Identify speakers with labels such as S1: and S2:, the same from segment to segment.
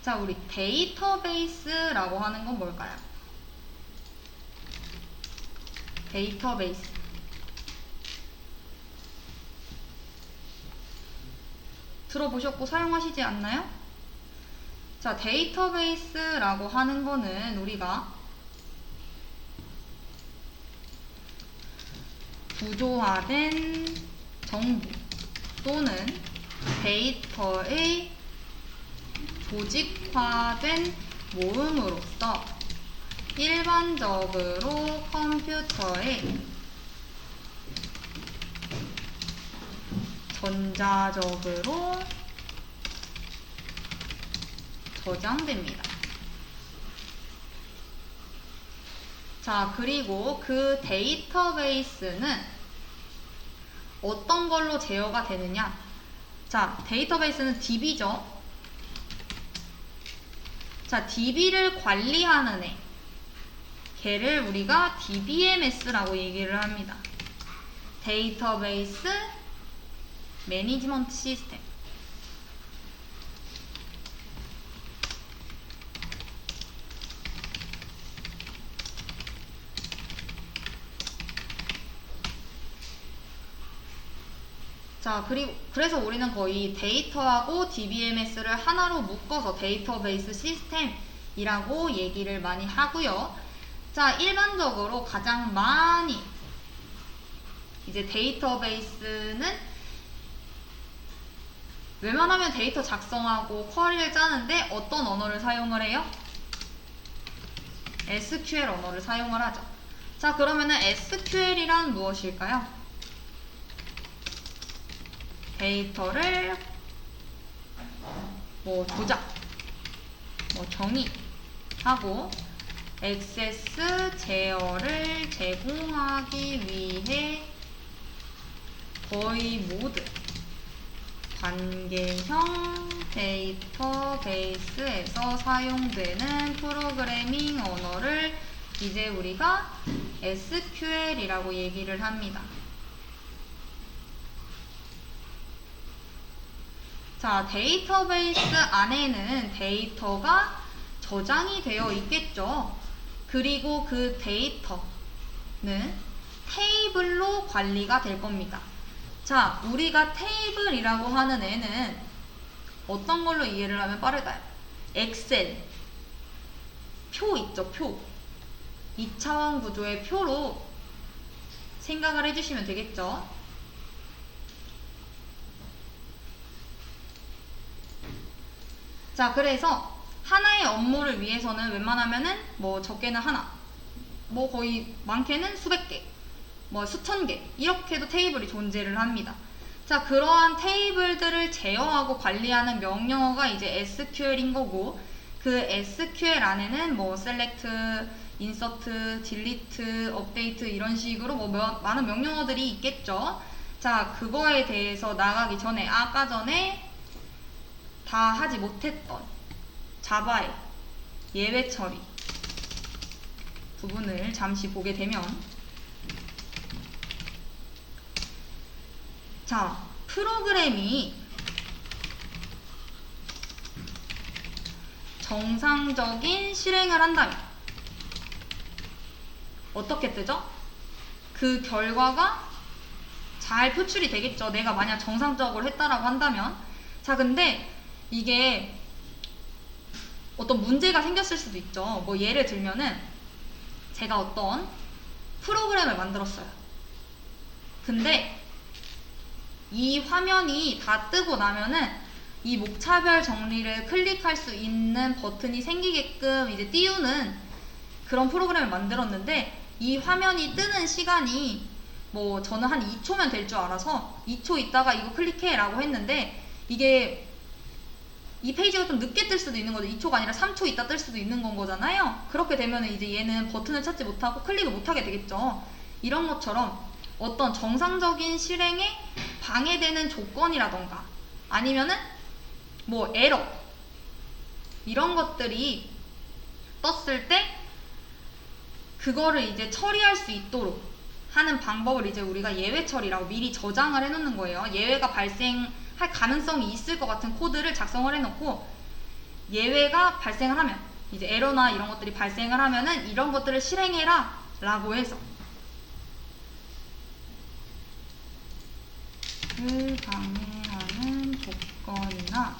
S1: 자, 우리 데이터베이스라고 하는 건 뭘까요? 데이터베이스. 들어보셨고 사용하시지 않나요? 자, 데이터베이스라고 하는 거는 우리가 구조화된 정보 또는 데이터의 조직화된 모음으로써 일반적으로 컴퓨터에 전자적으로 저장됩니다. 자, 그리고 그 데이터베이스는 어떤 걸로 제어가 되느냐? 자, 데이터베이스는 DB죠. 자, DB를 관리하는 애. 걔를 우리가 DBMS라고 얘기를 합니다. 데이터베이스 매니지먼트 시스템. 자, 그래서 우리는 거의 데이터하고 DBMS를 하나로 묶어서 데이터베이스 시스템이라고 얘기를 많이 하고요. 자, 일반적으로 가장 많이 이제 데이터베이스는 웬만하면 데이터 작성하고 쿼리를 짜는데 어떤 언어를 사용을 해요? SQL 언어를 사용을 하죠. 자, 그러면은 SQL이란 무엇일까요? 데이터를 조작, 정의하고 액세스 제어를 제공하기 위해 거의 모든 관계형 데이터베이스에서 사용되는 프로그래밍 언어를 이제 우리가 SQL이라고 얘기를 합니다. 자, 데이터베이스 안에는 데이터가 저장이 되어 있겠죠. 그리고 그 데이터는 테이블로 관리가 될 겁니다. 자, 우리가 테이블이라고 하는 애는 어떤 걸로 이해를 하면 빠를까요? 엑셀, 표 있죠, 표. 2차원 구조의 표로 생각을 해주시면 되겠죠. 자, 그래서 하나의 업무를 위해서는 웬만하면은 적게는 하나, 거의 많게는 수백 개, 수천 개, 이렇게도 테이블이 존재를 합니다. 자, 그러한 테이블들을 제어하고 관리하는 명령어가 이제 SQL인 거고, 그 SQL 안에는 select, insert, delete, update 이런 식으로 많은 명령어들이 있겠죠. 자, 그거에 대해서 나가기 전에 아까 전에 다 하지 못했던 자바의 예외 처리 부분을 잠시 보게 되면, 자, 프로그램이 정상적인 실행을 한다면 어떻게 뜨죠? 그 결과가 잘 표출이 되겠죠. 내가 만약 정상적으로 했다라고 한다면. 자, 근데 이게 어떤 문제가 생겼을 수도 있죠. 예를 들면은 제가 어떤 프로그램을 만들었어요. 근데 이 화면이 다 뜨고 나면은 이 목차별 정리를 클릭할 수 있는 버튼이 생기게끔 이제 띄우는 그런 프로그램을 만들었는데, 이 화면이 뜨는 시간이 저는 한 2초면 될 줄 알아서 2초 있다가 이거 클릭해 라고 했는데, 이게 이 페이지가 좀 늦게 뜰 수도 있는 거죠. 2초가 아니라 3초 있다 뜰 수도 있는 건 거잖아요. 그렇게 되면 이제 얘는 버튼을 찾지 못하고 클릭을 못하게 되겠죠. 이런 것처럼 어떤 정상적인 실행에 방해되는 조건이라던가 아니면은 에러 이런 것들이 떴을 때 그거를 이제 처리할 수 있도록 하는 방법을 이제 우리가 예외 처리라고 미리 저장을 해놓는 거예요. 예외가 발생할 가능성이 있을 것 같은 코드를 작성을 해놓고, 예외가 발생을 하면, 이제 에러나 이런 것들이 발생을 하면은 이런 것들을 실행해라 라고 해서 를 방해하는 조건이나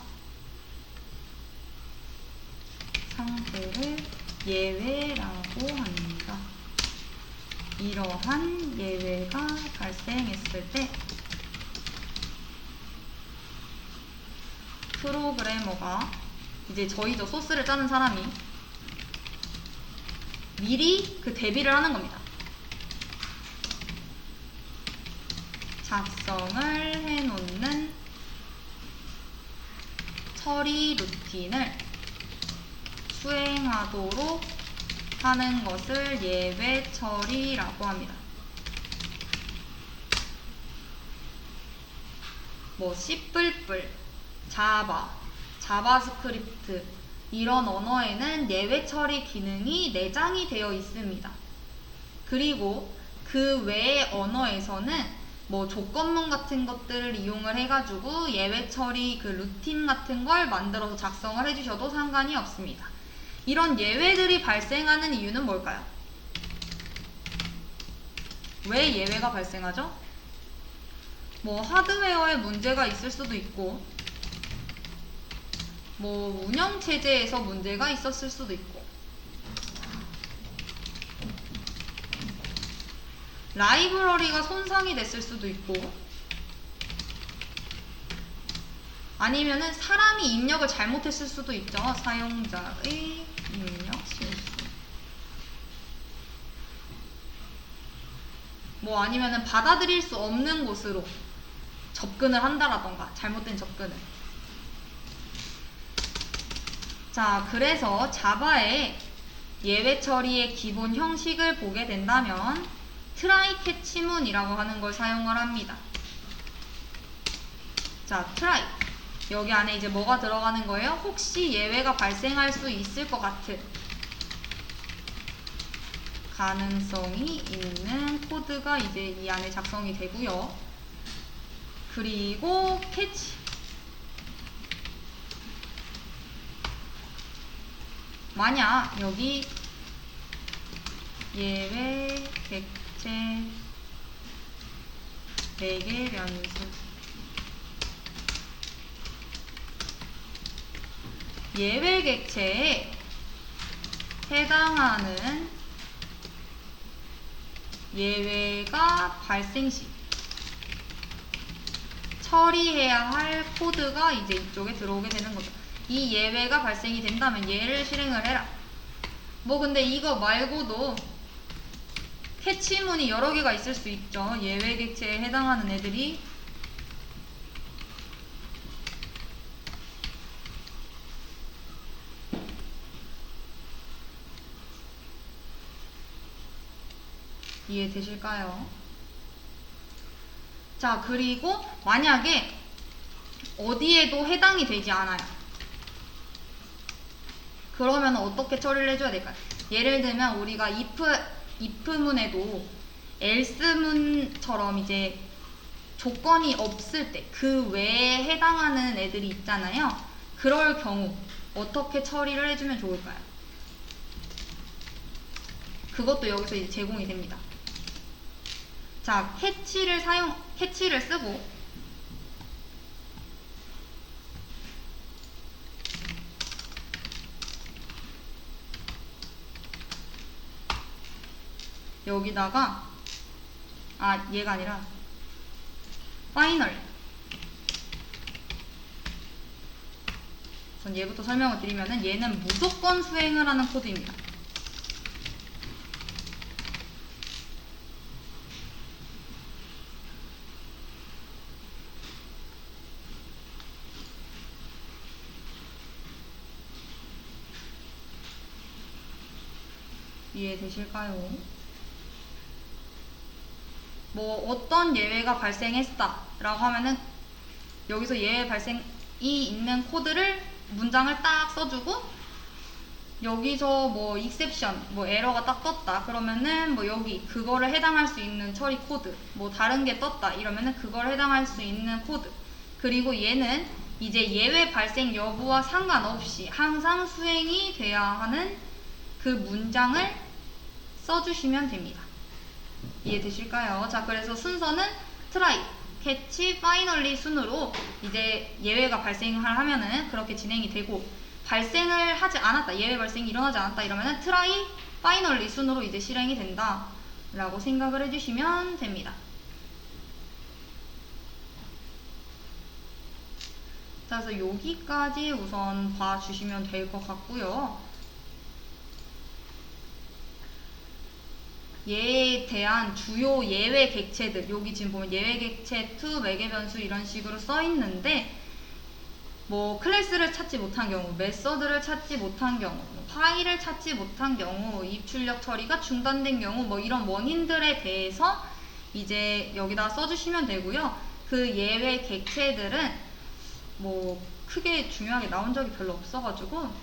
S1: 상태를 예외라고 합니다. 이러한 예외가 발생했을 때 프로그래머가, 이제 저희죠, 소스를 짜는 사람이 미리 그 대비를 하는 겁니다. 작성을 해놓는 처리 루틴을 수행하도록 하는 것을 예외 처리라고 합니다. 뭐 C++, 자바, 자바스크립트 이런 언어에는 예외 처리 기능이 내장이 되어 있습니다. 그리고 그 외의 언어에서는 뭐 조건문 같은 것들을 이용을 해가지고 예외 처리 그 루틴 같은 걸 만들어서 작성을 해주셔도 상관이 없습니다. 이런 예외들이 발생하는 이유는 뭘까요? 왜 예외가 발생하죠? 뭐 하드웨어에 문제가 있을 수도 있고, 뭐 운영체제에서 문제가 있었을 수도 있고, 라이브러리가 손상이 됐을 수도 있고, 아니면은 사람이 입력을 잘못했을 수도 있죠. 사용자의 입력 실수. 뭐 아니면은 받아들일 수 없는 곳으로 접근을 한다라던가, 잘못된 접근을. 자, 그래서 자바의 예외 처리의 기본 형식을 보게 된다면 트라이 캐치문이라고 하는 걸 사용을 합니다. 자, 트라이. 여기 안에 이제 뭐가 들어가는 거예요? 혹시 예외가 발생할 수 있을 것 같은 가능성이 있는 코드가 이제 이 안에 작성이 되고요. 그리고 캐치. 만약 여기 예외 객체 4개 변수, 예외 객체에 해당하는 예외가 발생 시 처리해야 할 코드가 이제 이쪽에 들어오게 되는 거죠. 이 예외가 발생이 된다면 얘를 실행을 해라. 뭐 근데 이거 말고도 캐치문이 여러 개가 있을 수 있죠. 예외 객체에 해당하는 애들이. 이해되실까요? 자, 그리고 만약에 어디에도 해당이 되지 않아요. 그러면 어떻게 처리를 해줘야 될까요? 예를 들면 우리가 if문에도 else문처럼 이제 조건이 없을 때 그 외에 해당하는 애들이 있잖아요. 그럴 경우 어떻게 처리를 해주면 좋을까요? 그것도 여기서 이제 제공이 됩니다. 자, 캐치를 쓰고 여기다가 얘가 아니라 파이널. 우선 얘부터 설명을 드리면은 얘는 무조건 수행을 하는 코드입니다. 이해되실까요? 뭐 어떤 예외가 발생했다 라고 하면은 여기서 예외 발생이 있는 코드를 문장을 딱 써주고, 여기서 뭐 exception, 뭐 에러가 딱 떴다 그러면은 뭐 여기 그거를 해당할 수 있는 처리 코드, 뭐 다른 게 떴다 이러면은 그걸 해당할 수 있는 코드, 그리고 얘는 이제 예외 발생 여부와 상관없이 항상 수행이 돼야 하는 그 문장을 써주시면 됩니다. 이해되실까요? 자, 그래서 순서는 try, catch, finally 순으로 이제 예외가 발생을 하면은 그렇게 진행이 되고, 발생을 하지 않았다, 예외 발생이 일어나지 않았다 이러면은 try, finally 순으로 이제 실행이 된다 라고 생각을 해주시면 됩니다. 자, 그래서 여기까지 우선 봐주시면 될 것 같고요. 얘에 대한 주요 예외 객체들, 여기 지금 보면 예외 객체, to, 매개 변수 이런 식으로 써 있는데, 뭐 클래스를 찾지 못한 경우, 메서드를 찾지 못한 경우, 파일을 찾지 못한 경우, 입출력 처리가 중단된 경우, 뭐 이런 원인들에 대해서 이제 여기다 써주시면 되고요. 그 예외 객체들은 뭐 크게 중요하게 나온 적이 별로 없어가지고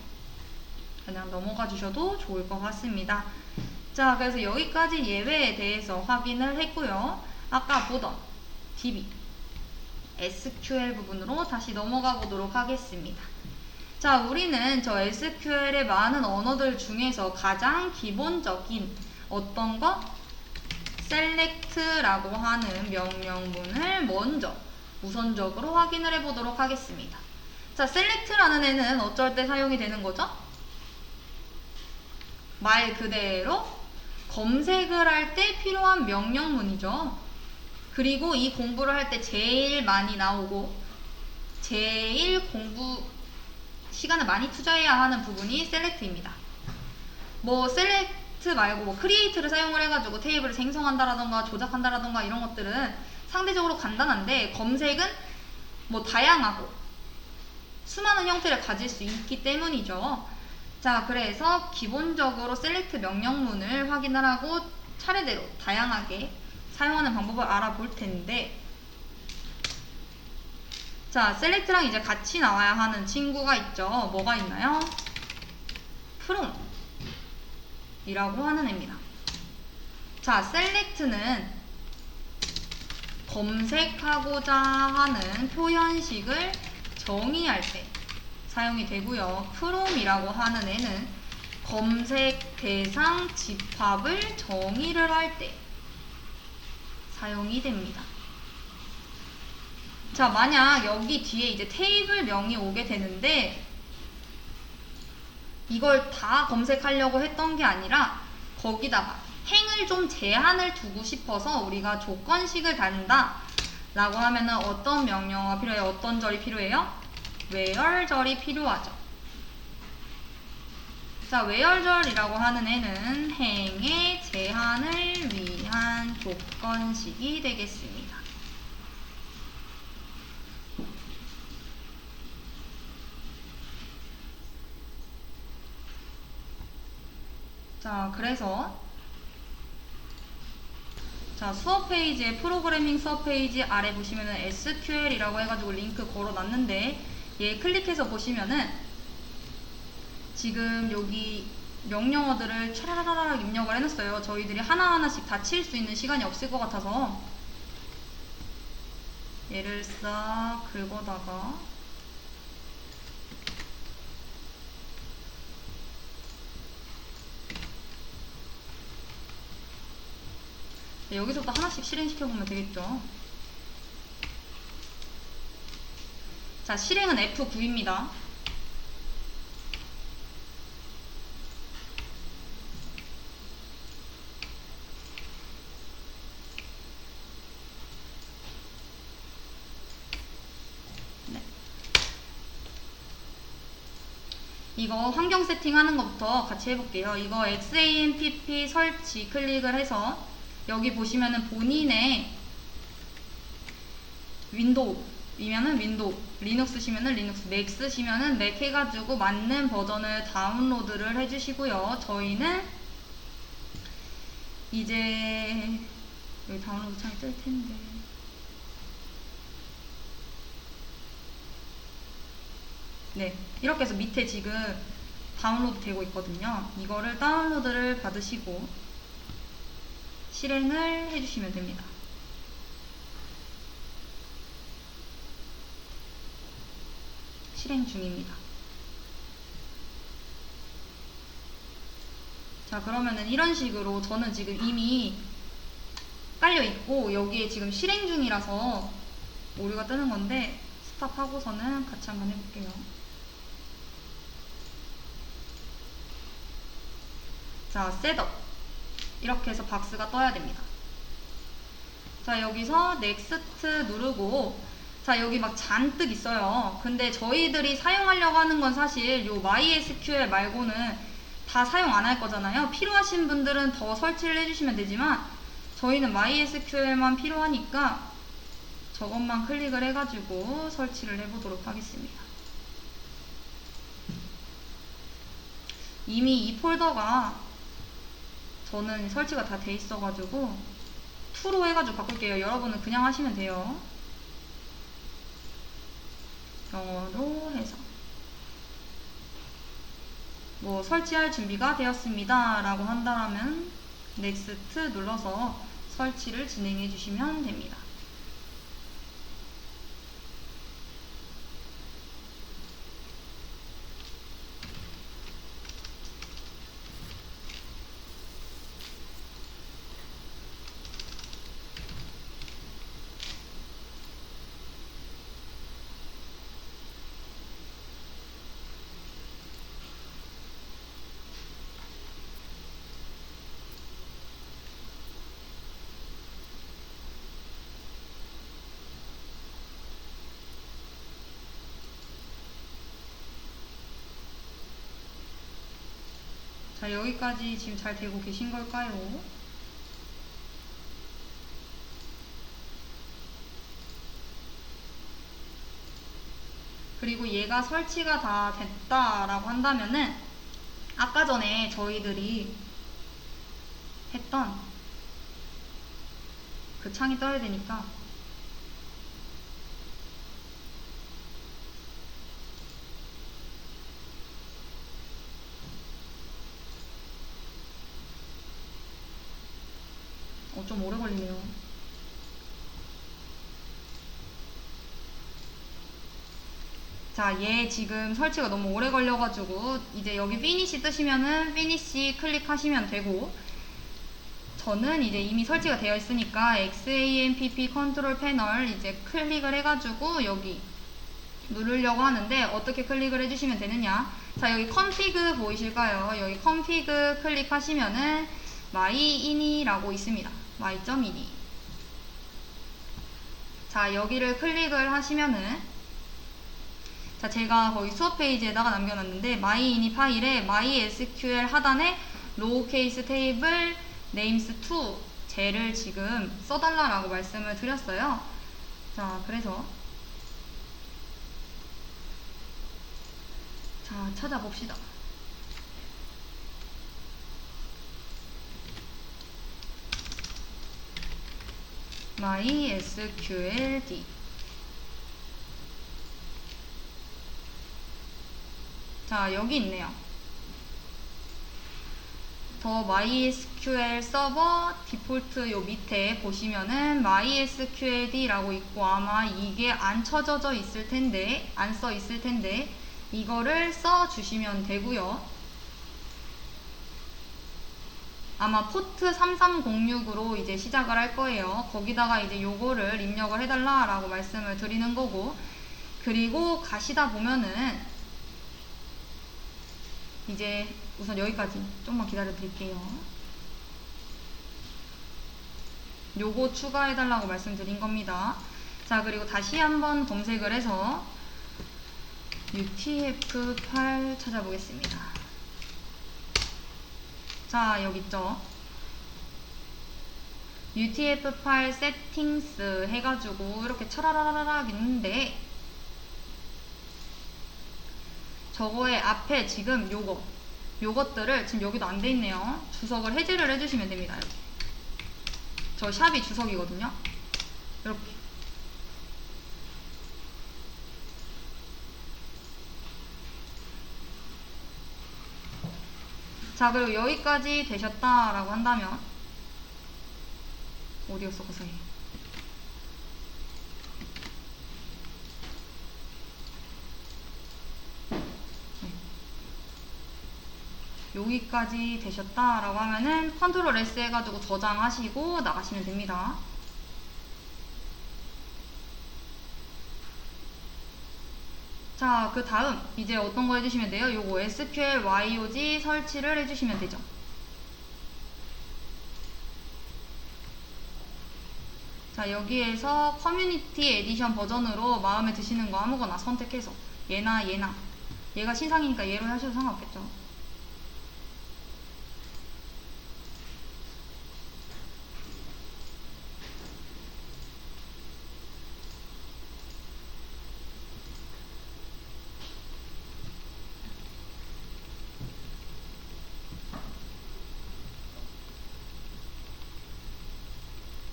S1: 그냥 넘어가 주셔도 좋을 것 같습니다. 자, 그래서 여기까지 예외에 대해서 확인을 했고요. 아까 보던 DB, SQL 부분으로 다시 넘어가 보도록 하겠습니다. 자, 우리는 저 SQL의 많은 언어들 중에서 가장 기본적인 어떤 거? select라고 하는 명령문을 먼저 우선적으로 확인을 해보도록 하겠습니다. 자, select라는 애는 어쩔 때 사용이 되는 거죠? 말 그대로 검색을 할 때 필요한 명령문이죠. 그리고 이 공부를 할 때 제일 많이 나오고 제일 공부 시간을 많이 투자해야 하는 부분이 select입니다. 뭐 select 말고 뭐 create를 사용을 해가지고 테이블을 생성한다라던가 조작한다라던가 이런 것들은 상대적으로 간단한데, 검색은 뭐 다양하고 수많은 형태를 가질 수 있기 때문이죠. 자, 그래서 기본적으로 select 명령문을 확인을 하고 차례대로 다양하게 사용하는 방법을 알아볼 텐데, 자, select랑 이제 같이 나와야 하는 친구가 있죠. 뭐가 있나요? from 이라고 하는 애입니다. 자, select는 검색하고자 하는 표현식을 정의할 때 사용이 되고요. from이라고 하는 애는 검색 대상 집합을 정의를 할 때 사용이 됩니다. 자, 만약 여기 뒤에 이제 테이블명이 오게 되는데, 이걸 다 검색하려고 했던 게 아니라 거기다가 행을 좀 제한을 두고 싶어서 우리가 조건식을 단다 라고 하면은 어떤 명령어가 필요해요? 어떤 절이 필요해요? where 절이 필요하죠. 자, where 절이라고 하는 애는 행의 제한을 위한 조건식이 되겠습니다. 자, 그래서 자, 수업 페이지에 프로그래밍 수업 페이지 아래 보시면은 SQL이라고 해가지고 링크 걸어놨는데, 얘 클릭해서 보시면은 지금 여기 명령어들을 차라라락 입력을 해놨어요. 저희들이 하나하나씩 다 칠 수 있는 시간이 없을 것 같아서 얘를 싹 긁어다가 여기서부터 하나씩 실행시켜보면 되겠죠. 자, 실행은 F9입니다. 네. 이거 환경 세팅하는 것부터 같이 해볼게요. 이거 XAMPP 설치 클릭을 해서 여기 보시면은 본인의 윈도우이면은 윈도우, 리눅스 시면은 리눅스, 맥 쓰시면은 맥 해가지고 맞는 버전을 다운로드를 해주시고요. 저희는 이제 여기 다운로드 창이 뜰 텐데. 네, 이렇게 해서 밑에 지금 다운로드 되고 있거든요. 이거를 다운로드를 받으시고 실행을 해주시면 됩니다. 실행 중입니다. 자, 그러면은 이런 식으로 저는 지금 이미 깔려 있고 여기에 지금 실행 중이라서 오류가 뜨는 건데, 스탑하고서는 같이 한번 해볼게요. 자, 셋업 이렇게 해서 박스가 떠야 됩니다. 자, 여기서 넥스트 누르고, 자, 여기 막 잔뜩 있어요. 근데 저희들이 사용하려고 하는 건 사실 요 MySQL 말고는 다 사용 안 할 거잖아요. 필요하신 분들은 더 설치를 해주시면 되지만 저희는 MySQL만 필요하니까 저것만 클릭을 해가지고 설치를 해보도록 하겠습니다. 이미 이 폴더가 저는 설치가 다 돼 있어가지고 2로 해가지고 바꿀게요. 여러분은 그냥 하시면 돼요. 영어로 해서 뭐 설치할 준비가 되었습니다 라고 한다면 넥스트 눌러서 설치를 진행해 주시면 됩니다. 자, 여기까지 지금 잘 되고 계신 걸까요? 그리고 얘가 설치가 다 됐다라고 한다면은 아까 전에 저희들이 했던 그 창이 떠야 되니까 좀 오래 걸리네요. 자, 얘 지금 설치가 너무 오래 걸려가지고 이제 여기 피니시 뜨시면은 피니시 클릭하시면 되고, 저는 이제 이미 설치가 되어 있으니까 XAMPP 컨트롤 패널 이제 클릭을 해가지고 여기 누르려고 하는데, 어떻게 클릭을 해주시면 되느냐. 자, 여기 컨피그 보이실까요? 여기 컨피그 클릭하시면은 myin이라고 있습니다. my.ini. 자, 여기를 클릭을 하시면은, 자, 제가 거기 수업 페이지에다가 남겨놨는데 myini 파일에 MySQL 하단에 로우케이스 테이블 names2 쟤를 지금 써달라고 말씀을 드렸어요. 자, 그래서 자, 찾아봅시다. MySQLD. 자, 여기 있네요. 더 MySQL 서버 디폴트 요 밑에 보시면은 MySQLD라고 있고, 아마 이게 안 쳐져져 있을 텐데, 안 써 있을 텐데 이거를 써 주시면 되고요. 아마 포트 3306으로 이제 시작을 할 거예요. 거기다가 이제 요거를 입력을 해달라 라고 말씀을 드리는 거고, 그리고 가시다 보면은 이제 우선 여기까지 좀만 기다려 드릴게요. 요거 추가해 달라고 말씀드린 겁니다. 자, 그리고 다시 한번 검색을 해서 UTF-8 찾아보겠습니다. 자, 여기 있죠. UTF-8 세팅스 해가지고 이렇게 차라라라락 있는데, 저거의 앞에 지금 요것들을 지금 여기도 안 돼 있네요. 주석을 해제를 해주시면 됩니다. 여기. 저 샵이 주석이거든요. 이렇게. 자, 그리고 여기까지 되셨다라고 한다면, 어디였어, 그 사이. 여기까지 되셨다라고 하면은 컨트롤 S 해가지고 저장하시고 나가시면 됩니다. 자, 그 다음 이제 어떤 거 해주시면 돼요? 요거 SQL YOG 설치를 해주시면 되죠. 자, 여기에서 커뮤니티 에디션 버전으로 마음에 드시는 거 아무거나 선택해서 얘나 얘가 신상이니까 얘로 하셔도 상관없겠죠.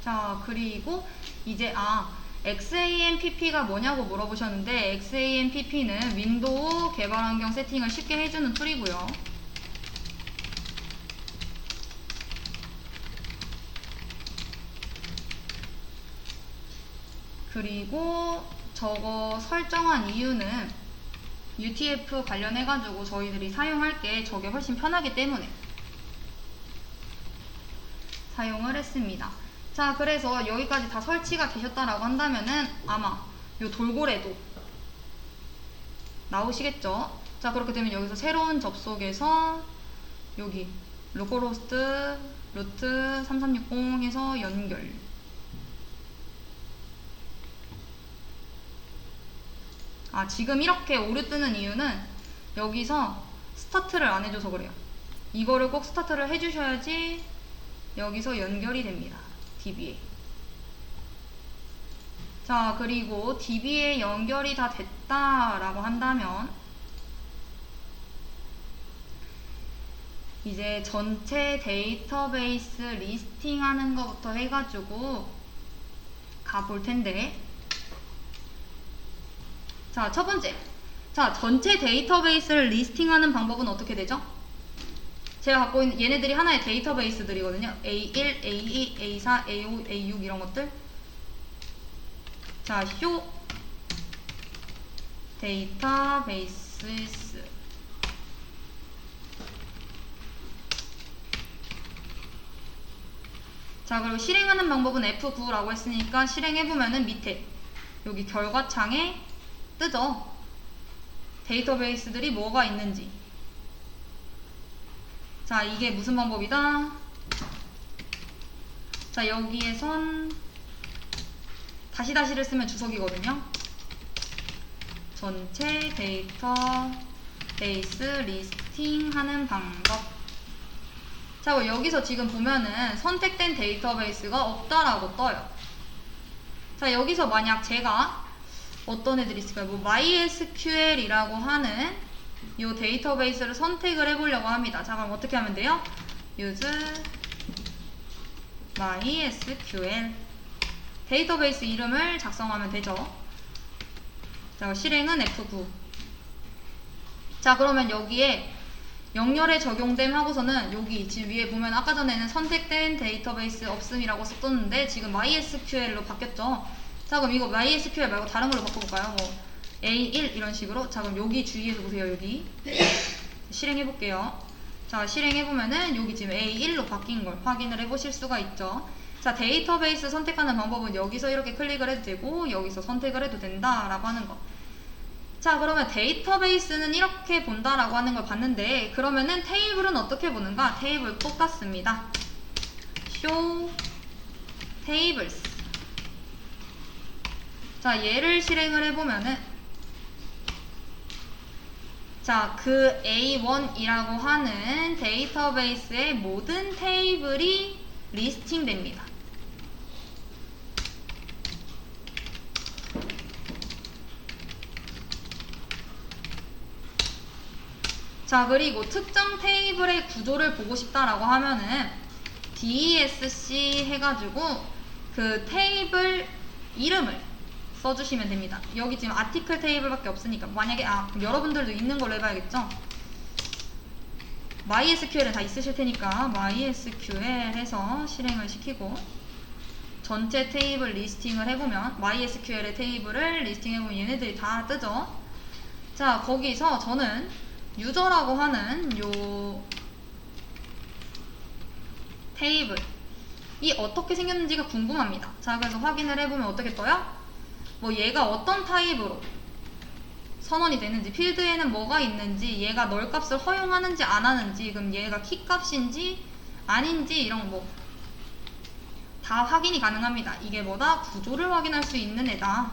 S1: 자, 그리고 이제 XAMPP가 뭐냐고 물어보셨는데 XAMPP는 윈도우 개발 환경 세팅을 쉽게 해주는 툴이고요. 그리고 저거 설정한 이유는 UTF 관련해가지고 저희들이 사용할 게 저게 훨씬 편하기 때문에 사용을 했습니다. 자, 그래서 여기까지 다 설치가 되셨다라고 한다면은 아마 요 돌고래도 나오시겠죠. 자, 그렇게 되면 여기서 새로운 접속에서 여기 로컬호스트 루트 3360 해서 연결. 지금 이렇게 오류 뜨는 이유는 여기서 스타트를 안 해줘서 그래요. 이거를 꼭 스타트를 해주셔야지 여기서 연결이 됩니다. DB에. 자, 그리고 DB에 연결이 다 됐다라고 한다면 이제 전체 데이터베이스 리스팅 하는 것부터 해가지고 가볼 텐데, 자, 첫 번째. 자, 전체 데이터베이스를 리스팅하는 방법은 어떻게 되죠? 제가 갖고 있는 얘네들이 하나의 데이터베이스들이거든요. A1, A2, A4, A5, A6 이런 것들. 자, 쇼 데이터베이스. 자, 그리고 실행하는 방법은 F9라고 했으니까 실행해보면은 밑에 여기 결과창에 뜨죠. 데이터베이스들이 뭐가 있는지. 자, 이게 무슨 방법이다? 자, 여기에선 다시다시를 쓰면 주석이거든요. 전체 데이터베이스 리스팅 하는 방법. 자, 여기서 지금 보면은 선택된 데이터베이스가 없다라고 떠요. 자, 여기서 만약 제가 어떤 애들이 있을까요? 뭐 MySQL이라고 하는 이 데이터베이스를 선택을 해보려고 합니다. 자, 그럼 어떻게 하면 돼요? use MySQL 데이터베이스 이름을 작성하면 되죠. 자, 실행은 F9. 자, 그러면 여기에 영렬에 적용됨 하고서는 여기 지금 위에 보면 아까 전에는 선택된 데이터베이스 없음이라고 썼었는데 지금 MySQL로 바뀌었죠. 자, 그럼 이거 MySQL 말고 다른 걸로 바꿔볼까요? 뭐 A1 이런 식으로. 자, 그럼 여기 주위에서 보세요. 여기 실행해볼게요. 자, 실행해보면은 여기 지금 A1로 바뀐 걸 확인을 해보실 수가 있죠. 자, 데이터베이스 선택하는 방법은 여기서 이렇게 클릭을 해도 되고 여기서 선택을 해도 된다라고 하는 거. 자, 그러면 데이터베이스는 이렇게 본다라고 하는 걸 봤는데, 그러면은 테이블은 어떻게 보는가? 테이블 똑같습니다. show tables. 자, 얘를 실행을 해보면은, 자, 그 A1이라고 하는 데이터베이스의 모든 테이블이 리스팅 됩니다. 자, 그리고 특정 테이블의 구조를 보고 싶다라고 하면은 DESC 해가지고 그 테이블 이름을 써주시면 됩니다. 여기 지금 아티클 테이블밖에 없으니까 만약에 그럼 여러분들도 있는 걸로 해봐야겠죠? MySQL은 다 있으실 테니까 MySQL 해서 실행을 시키고 전체 테이블 리스팅을 해보면 MySQL의 테이블을 리스팅해보면 얘네들이 다 뜨죠? 자, 거기서 저는 유저라고 하는 요 테이블 이 어떻게 생겼는지가 궁금합니다. 자, 그래서 확인을 해보면 어떻게 떠요? 뭐 얘가 어떤 타입으로 선언이 되는지, 필드에는 뭐가 있는지, 얘가 널 값을 허용하는지 안 하는지, 그럼 얘가 키 값인지 아닌지 이런 거 다 확인이 가능합니다. 이게 뭐다? 구조를 확인할 수 있는 애다.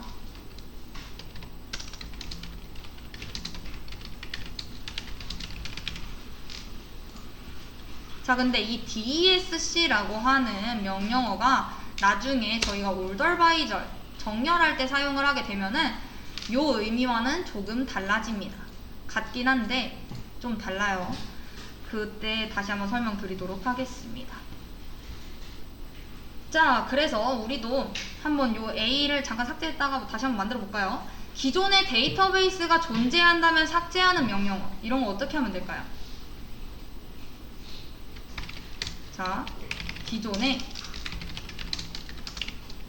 S1: 자, 근데 이 DESC라고 하는 명령어가 나중에 저희가 올더바이절 정렬할 때 사용을 하게 되면은 요 의미와는 조금 달라집니다. 같긴 한데 좀 달라요. 그때 다시 한번 설명드리도록 하겠습니다. 자, 그래서 우리도 한번 요 A를 잠깐 삭제했다가 다시 한번 만들어 볼까요? 기존의 데이터베이스가 존재한다면 삭제하는 명령어, 이런 거 어떻게 하면 될까요? 자, 기존에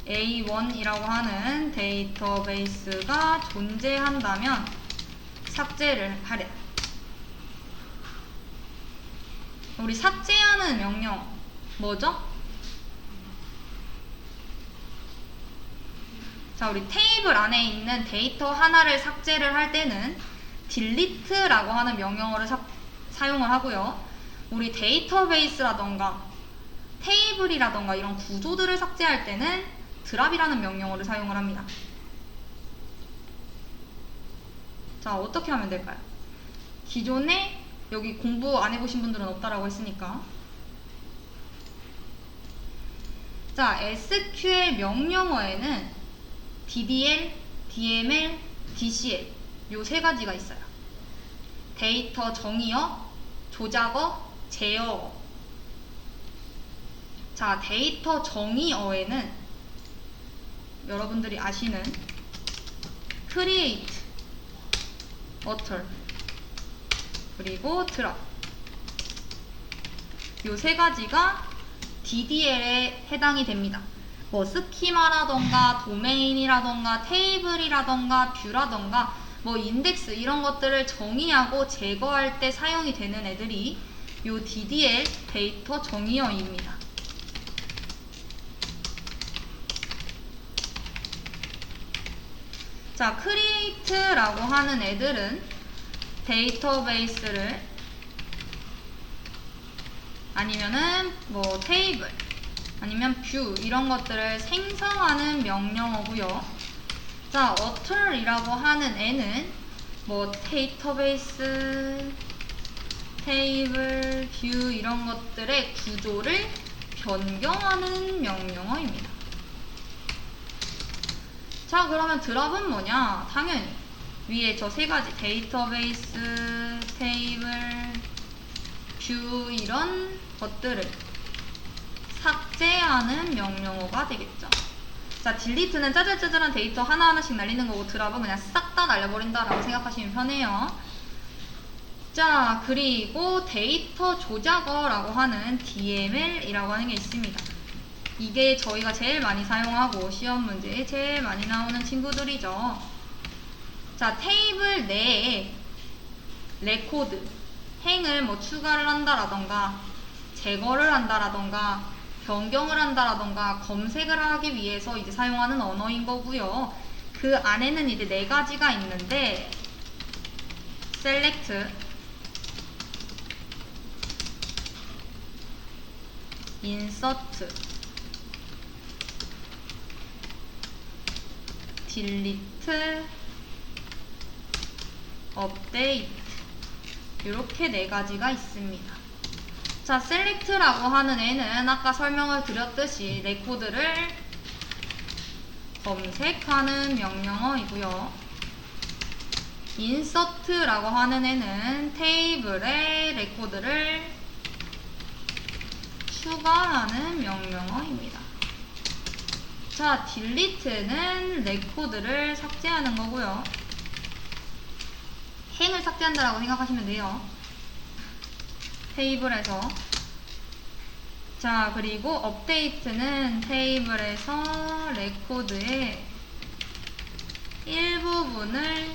S1: A1이라고 하는 데이터베이스가 존재한다면 삭제를 하래. 우리 삭제하는 명령 뭐죠? 자, 우리 테이블 안에 있는 데이터 하나를 삭제를 할 때는 delete라고 하는 명령어를 사용을 하고요. 우리 데이터베이스라던가 테이블이라던가 이런 구조들을 삭제할 때는 드랍이라는 명령어를 사용을 합니다. 자, 어떻게 하면 될까요? 기존에 여기 공부 안 해보신 분들은 없다라고 했으니까, 자, SQL 명령어에는 DDL, DML, DCL 요 세 가지가 있어요. 데이터 정의어, 조작어, 제어어. 자, 데이터 정의어에는 여러분들이 아시는 create, alter, 그리고 drop 요 세 가지가 DDL에 해당이 됩니다. 뭐 스키마라던가 도메인이라던가 테이블이라던가 뷰라던가 뭐 인덱스 이런 것들을 정의하고 제거할 때 사용이 되는 애들이 요 DDL 데이터 정의어입니다. 자, create라고 하는 애들은 데이터베이스를 아니면은 뭐 테이블 아니면 뷰 이런 것들을 생성하는 명령어고요. 자, alter이라고 하는 애는 뭐 데이터베이스, 테이블, 뷰 이런 것들의 구조를 변경하는 명령어입니다. 자, 그러면 드랍은 뭐냐? 당연히 위에 저 세 가지 데이터베이스, 테이블, 뷰 이런 것들을 삭제하는 명령어가 되겠죠. 자, delete는 짜잘짜잘한 데이터 하나하나씩 날리는 거고, 드랍은 그냥 싹 다 날려버린다 라고 생각하시면 편해요. 자, 그리고 데이터 조작어라고 하는 DML이라고 하는 게 있습니다. 이게 저희가 제일 많이 사용하고 시험 문제에 제일 많이 나오는 친구들이죠. 자, 테이블 내에 레코드, 행을 뭐 추가를 한다라던가 제거를 한다라던가 변경을 한다라던가 검색을 하기 위해서 이제 사용하는 언어인 거고요. 그 안에는 이제 네 가지가 있는데 select, insert, delete, update 이렇게 네 가지가 있습니다. 자, select라고 하는 애는 아까 설명을 드렸듯이 레코드를 검색하는 명령어이고요. insert라고 하는 애는 테이블에 레코드를 추가하는 명령어입니다. 자, delete는 레코드를 삭제하는 거고요. 행을 삭제한다라고 생각하시면 돼요. 테이블에서. 자, 그리고 업데이트는 테이블에서 레코드의 일부분을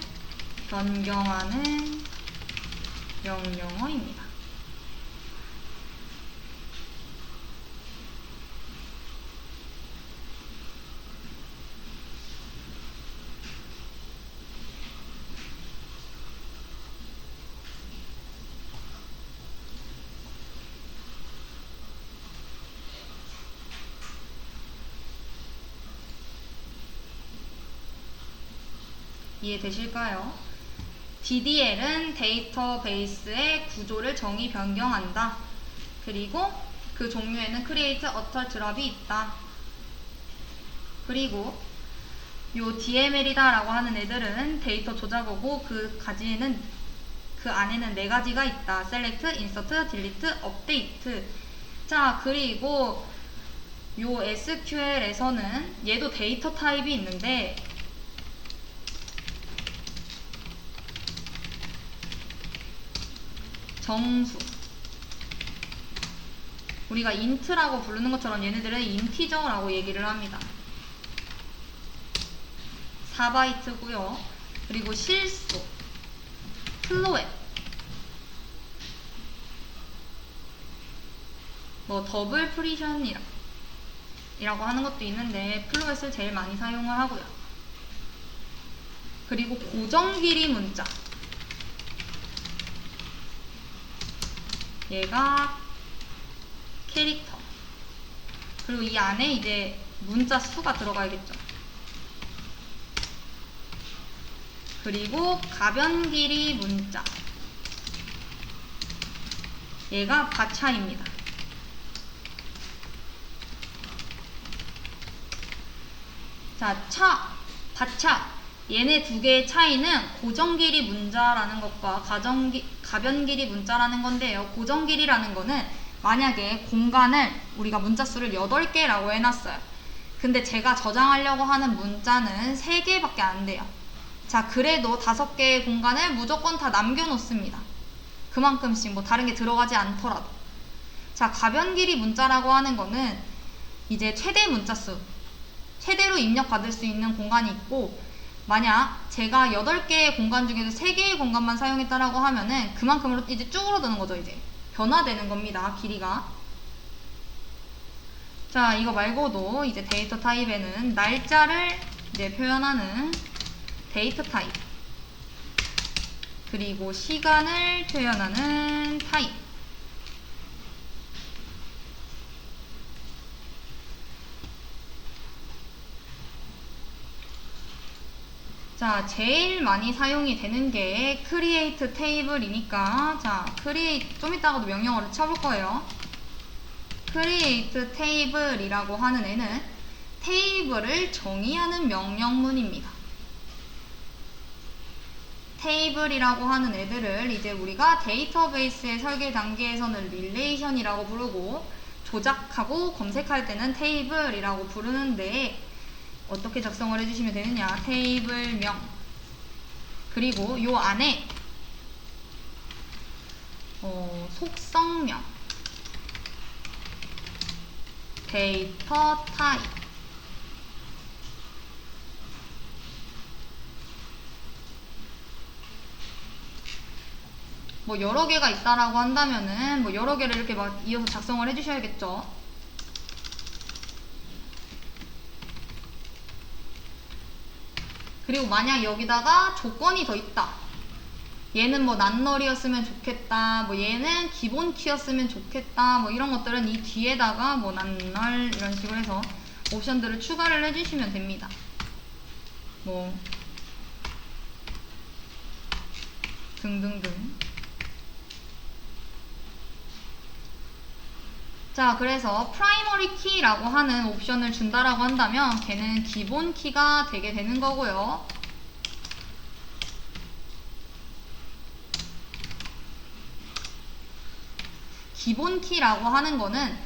S1: 변경하는 명령어입니다. 이해되실까요? DDL은 데이터베이스의 구조를 정의 변경한다. 그리고 그 종류에는 create, alter, drop이 있다. 그리고 요 DML이다 라고 하는 애들은 데이터 조작어고 그 안에는 4가지가 있다. select, insert, delete, update. 자, 그리고 요 SQL에서는 얘도 데이터 타입이 있는데 정수, 우리가 int라고 부르는 것처럼 얘네들은 인티저라고 얘기를 합니다. 4바이트고요. 그리고 실수, 플로엣, 뭐 더블 프리션이라고 하는 것도 있는데 플로엣을 제일 많이 사용을 하고요. 그리고 고정 길이 문자, 얘가 캐릭터, 그리고 이 안에 이제 문자 수가 들어가야겠죠. 그리고 가변 길이 문자, 얘가 바차입니다. 자, 바차, 얘네 두 개의 차이는 고정 길이 문자라는 것과 가변 길이 문자라는 건데요. 고정 길이라는 거는 만약에 공간을 우리가 문자 수를 8개라고 해놨어요. 근데 제가 저장하려고 하는 문자는 3개밖에 안 돼요. 자, 그래도 5개의 공간을 무조건 다 남겨놓습니다. 그만큼씩 뭐 다른 게 들어가지 않더라도. 자, 가변 길이 문자라고 하는 거는 이제 최대 문자 수, 최대로 입력받을 수 있는 공간이 있고, 만약 제가 8개의 공간 중에서 3개의 공간만 사용했다라고 하면은 그만큼으로 이제 줄어드는 거죠. 이제 변화되는 겁니다. 길이가. 자, 이거 말고도 이제 데이터 타입에는 날짜를 이제 표현하는 데이터 타입, 그리고 시간을 표현하는 타입, 자, 제일 많이 사용이 되는 게 create table이니까, 자, create, 좀 이따가도 명령어를 쳐볼 거예요. create table이라고 하는 애는 테이블을 정의하는 명령문입니다. 테이블이라고 하는 애들을 이제 우리가 데이터베이스의 설계 단계에서는 릴레이션이라고 부르고, 조작하고 검색할 때는 테이블이라고 부르는데, 어떻게 작성을 해주시면 되느냐, 테이블명, 그리고 요 안에 속성명, 데이터 타입, 뭐 여러 개가 있다라고 한다면은 뭐 여러 개를 이렇게 막 이어서 작성을 해주셔야겠죠. 그리고 만약 여기다가 조건이 더 있다, 얘는 뭐 낱널이었으면 좋겠다, 뭐 얘는 기본 키였으면 좋겠다, 뭐 이런 것들은 이 뒤에다가 뭐 낱널 이런 식으로 해서 옵션들을 추가를 해주시면 됩니다. 뭐 등등등. 자, 그래서 프라이머리 키라고 하는 옵션을 준다라고 한다면 걔는 기본 키가 되게 되는 거고요. 기본 키라고 하는 거는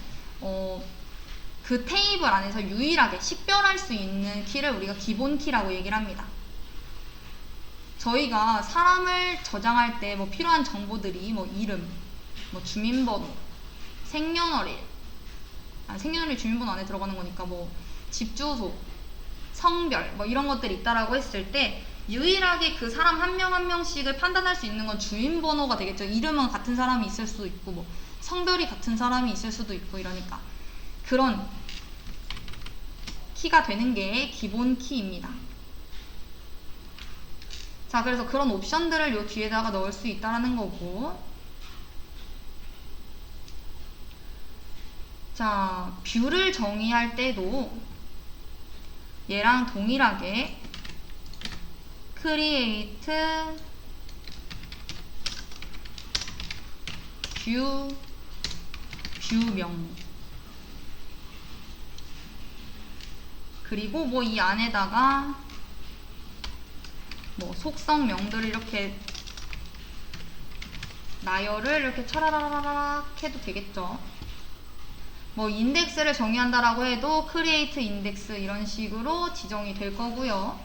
S1: 그 테이블 안에서 유일하게 식별할 수 있는 키를 우리가 기본 키라고 얘기를 합니다. 저희가 사람을 저장할 때 뭐 필요한 정보들이 뭐 이름, 뭐 주민번호, 생년월일, 생년월일 주민번호 안에 들어가는 거니까 뭐 집주소, 성별 뭐 이런 것들이 있다라고 했을 때 유일하게 그 사람 한 명 한 명씩을 판단할 수 있는 건 주민번호가 되겠죠. 이름은 같은 사람이 있을 수도 있고 뭐 성별이 같은 사람이 있을 수도 있고 이러니까 그런 키가 되는 게 기본 키입니다. 자, 그래서 그런 옵션들을 요 뒤에다가 넣을 수 있다라는 거고, 자, 뷰를 정의할 때도 얘랑 동일하게 create view 명목. 그리고 뭐 이 안에다가 뭐 속성명들을 이렇게 나열을 이렇게 차라라라락 해도 되겠죠. 뭐 인덱스를 정의한다라고 해도 create index 이런 식으로 지정이 될 거고요.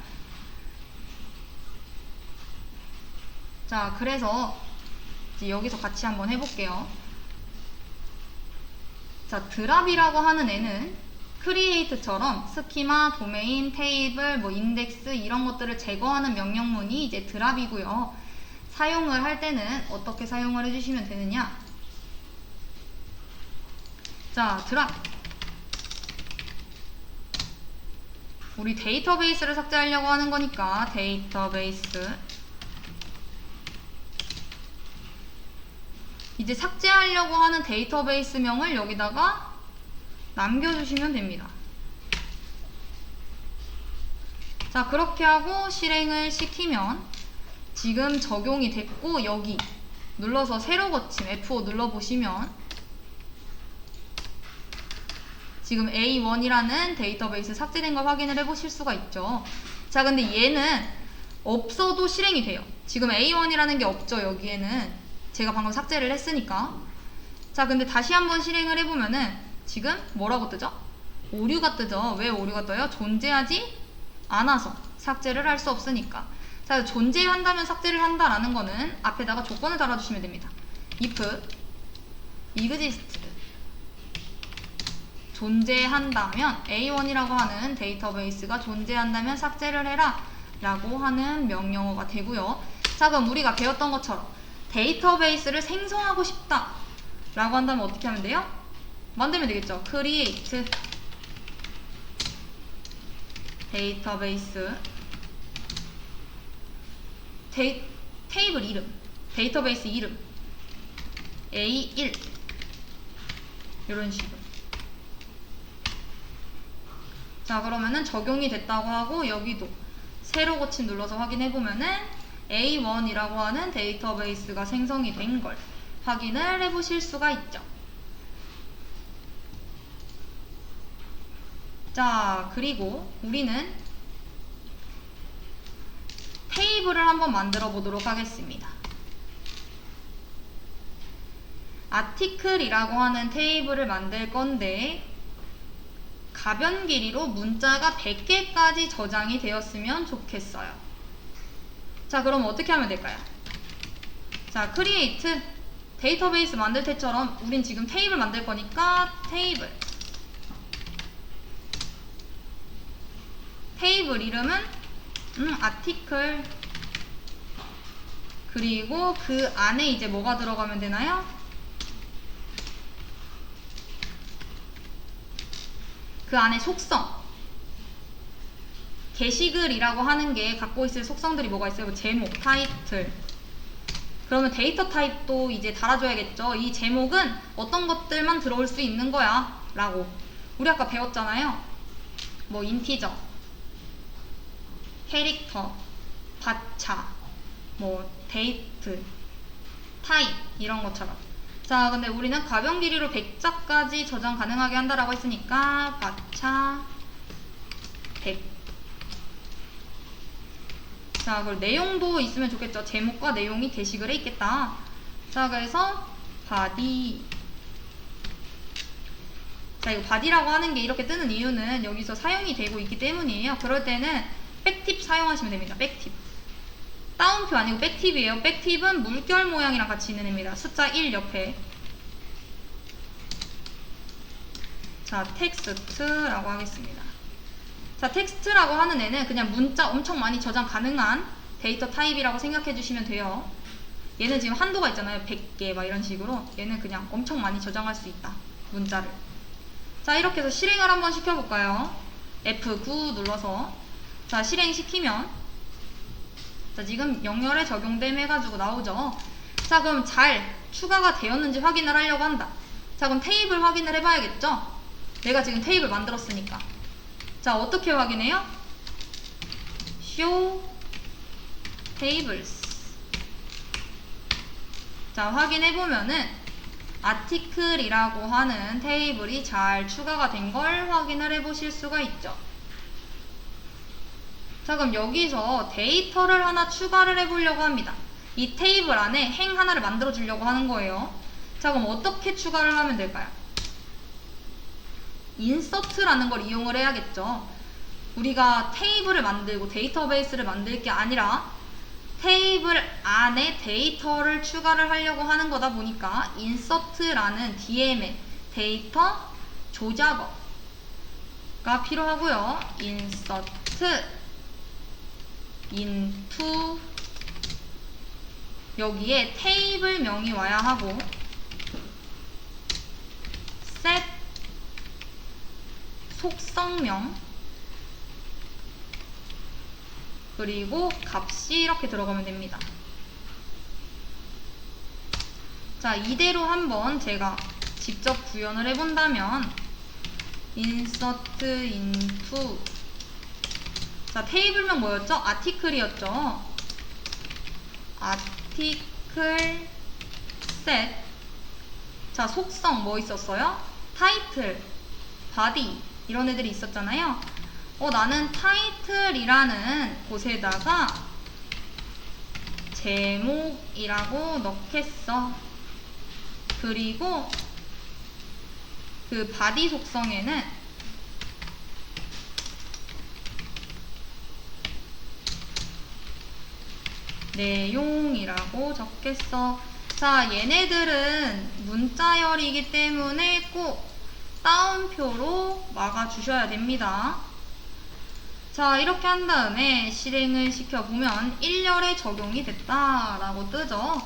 S1: 자, 그래서 이제 여기서 같이 한번 해볼게요. 자, 드랍이라고 하는 애는 create처럼 스키마, 도메인, 테이블, 뭐 인덱스 이런 것들을 제거하는 명령문이 이제 드랍이고요. 사용을 할 때는 어떻게 사용을 해주시면 되느냐? 자, 드랍. 우리 데이터베이스를 삭제하려고 하는 거니까 데이터베이스. 이제 삭제하려고 하는 데이터베이스명을 여기다가 남겨주시면 됩니다. 자, 그렇게 하고 실행을 시키면 지금 적용이 됐고, 여기 눌러서 새로 고침 F5 눌러보시면 지금 A1이라는 데이터베이스 삭제된 걸 확인을 해보실 수가 있죠. 자, 근데 얘는 없어도 실행이 돼요. 지금 A1이라는 게 없죠. 여기에는 제가 방금 삭제를 했으니까. 자, 근데 다시 한번 실행을 해보면은 지금 뭐라고 뜨죠? 오류가 뜨죠. 왜 오류가 떠요? 존재하지 않아서 삭제를 할 수 없으니까. 자, 존재한다면 삭제를 한다라는 거는 앞에다가 조건을 달아주시면 됩니다. if exist 존재한다면 A1이라고 하는 데이터베이스가 존재한다면 삭제를 해라 라고 하는 명령어가 되고요. 자, 그럼 우리가 배웠던 것처럼 데이터베이스를 생성하고 싶다 라고 한다면 어떻게 하면 돼요? 만들면 되겠죠. create 데이터베이스 테이블 이름, 데이터베이스 이름 A1 이런 식으로. 자, 그러면은 적용이 됐다고 하고 여기도 새로 고침 눌러서 확인해보면은 A1이라고 하는 데이터베이스가 생성이 된 걸 확인을 해보실 수가 있죠. 자, 그리고 우리는 테이블을 한번 만들어 보도록 하겠습니다. 아티클이라고 하는 테이블을 만들 건데 가변 길이로 문자가 100개까지 저장이 되었으면 좋겠어요. 자, 그럼 어떻게 하면 될까요? 자, create 데이터베이스 만들 때처럼 우린 지금 테이블 만들 거니까 테이블 이름은 아티클, 그리고 그 안에 이제 뭐가 들어가면 되나요? 그 안에 속성, 게시글이라고 하는 게 갖고 있을 속성들이 뭐가 있어요? 제목, 타이틀. 그러면 데이터 타입도 이제 달아줘야겠죠. 이 제목은 어떤 것들만 들어올 수 있는 거야 라고 우리 아까 배웠잖아요. 뭐 인티저, 캐릭터, 바차, 뭐 데이트, 타입 이런 것처럼. 자, 근데 우리는 가변 길이로 100자까지 저장 가능하게 한다라고 했으니까 바차 100. 자, 그리고 내용도 있으면 좋겠죠. 제목과 내용이 게시글에 있겠다. 자, 그래서 body. 자, 이거 body라고 하는 게 이렇게 뜨는 이유는 여기서 사용이 되고 있기 때문이에요. 그럴 때는 백팁 사용하시면 됩니다. 백팁. 따옴표 아니고 백팁이에요. 백팁은 물결 모양이랑 같이 있는 애입니다. 숫자 1 옆에. 자, 텍스트라고 하겠습니다. 자, 텍스트라고 하는 애는 그냥 문자 엄청 많이 저장 가능한 데이터 타입이라고 생각해 주시면 돼요. 얘는 지금 한도가 있잖아요. 100개 막 이런 식으로. 얘는 그냥 엄청 많이 저장할 수 있다. 문자를. 자, 이렇게 해서 실행을 한번 시켜볼까요? F9 눌러서. 자, 실행시키면 자, 지금 영열에 적용됨 해가지고 나오죠. 자, 그럼 잘 추가가 되었는지 확인을 하려고 한다. 자, 그럼 테이블 확인을 해봐야겠죠? 내가 지금 테이블 만들었으니까. 자, 어떻게 확인해요? show tables. 자, 확인해보면은 article이라고 하는 테이블이 잘 추가가 된 걸 확인을 해보실 수가 있죠. 자, 그럼 여기서 데이터를 하나 추가를 해보려고 합니다. 이 테이블 안에 행 하나를 만들어 주려고 하는 거예요. 자, 그럼 어떻게 추가를 하면 될까요? insert라는 걸 이용을 해야겠죠. 우리가 테이블을 만들고 데이터베이스를 만들 게 아니라 테이블 안에 데이터를 추가를 하려고 하는 거다 보니까 insert라는 DM의 데이터 조작어가 필요하고요. insert into 여기에 테이블 명이 와야 하고 set 속성명 그리고 값이 이렇게 들어가면 됩니다. 자, 이대로 한번 제가 직접 구현을 해본다면 insert into 자, 테이블명 뭐였죠? article이었죠. article set 자, 속성 뭐 있었어요? title, body 이런 애들이 있었잖아요. 나는 title이라는 곳에다가 제목이라고 넣겠어. 그리고 그 body 속성에는 내용이라고 적겠어. 자, 얘네들은 문자열이기 때문에 꼭 따옴표로 막아주셔야 됩니다. 자, 이렇게 한 다음에 실행을 시켜보면 1열에 적용이 됐다라고 뜨죠.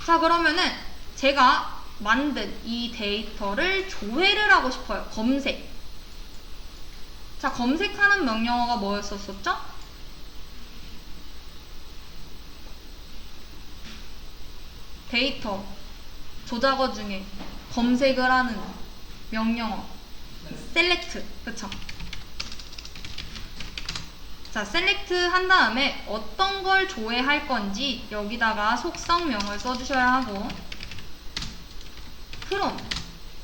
S1: 자, 그러면은 제가 만든 이 데이터를 조회를 하고 싶어요. 검색. 자, 검색하는 명령어가 뭐였었죠? 데이터 조작어 중에 검색을 하는 명령어 select. 그쵸? 자, select 한 다음에 어떤 걸 조회할 건지 여기다가 속성명을 써주셔야 하고 from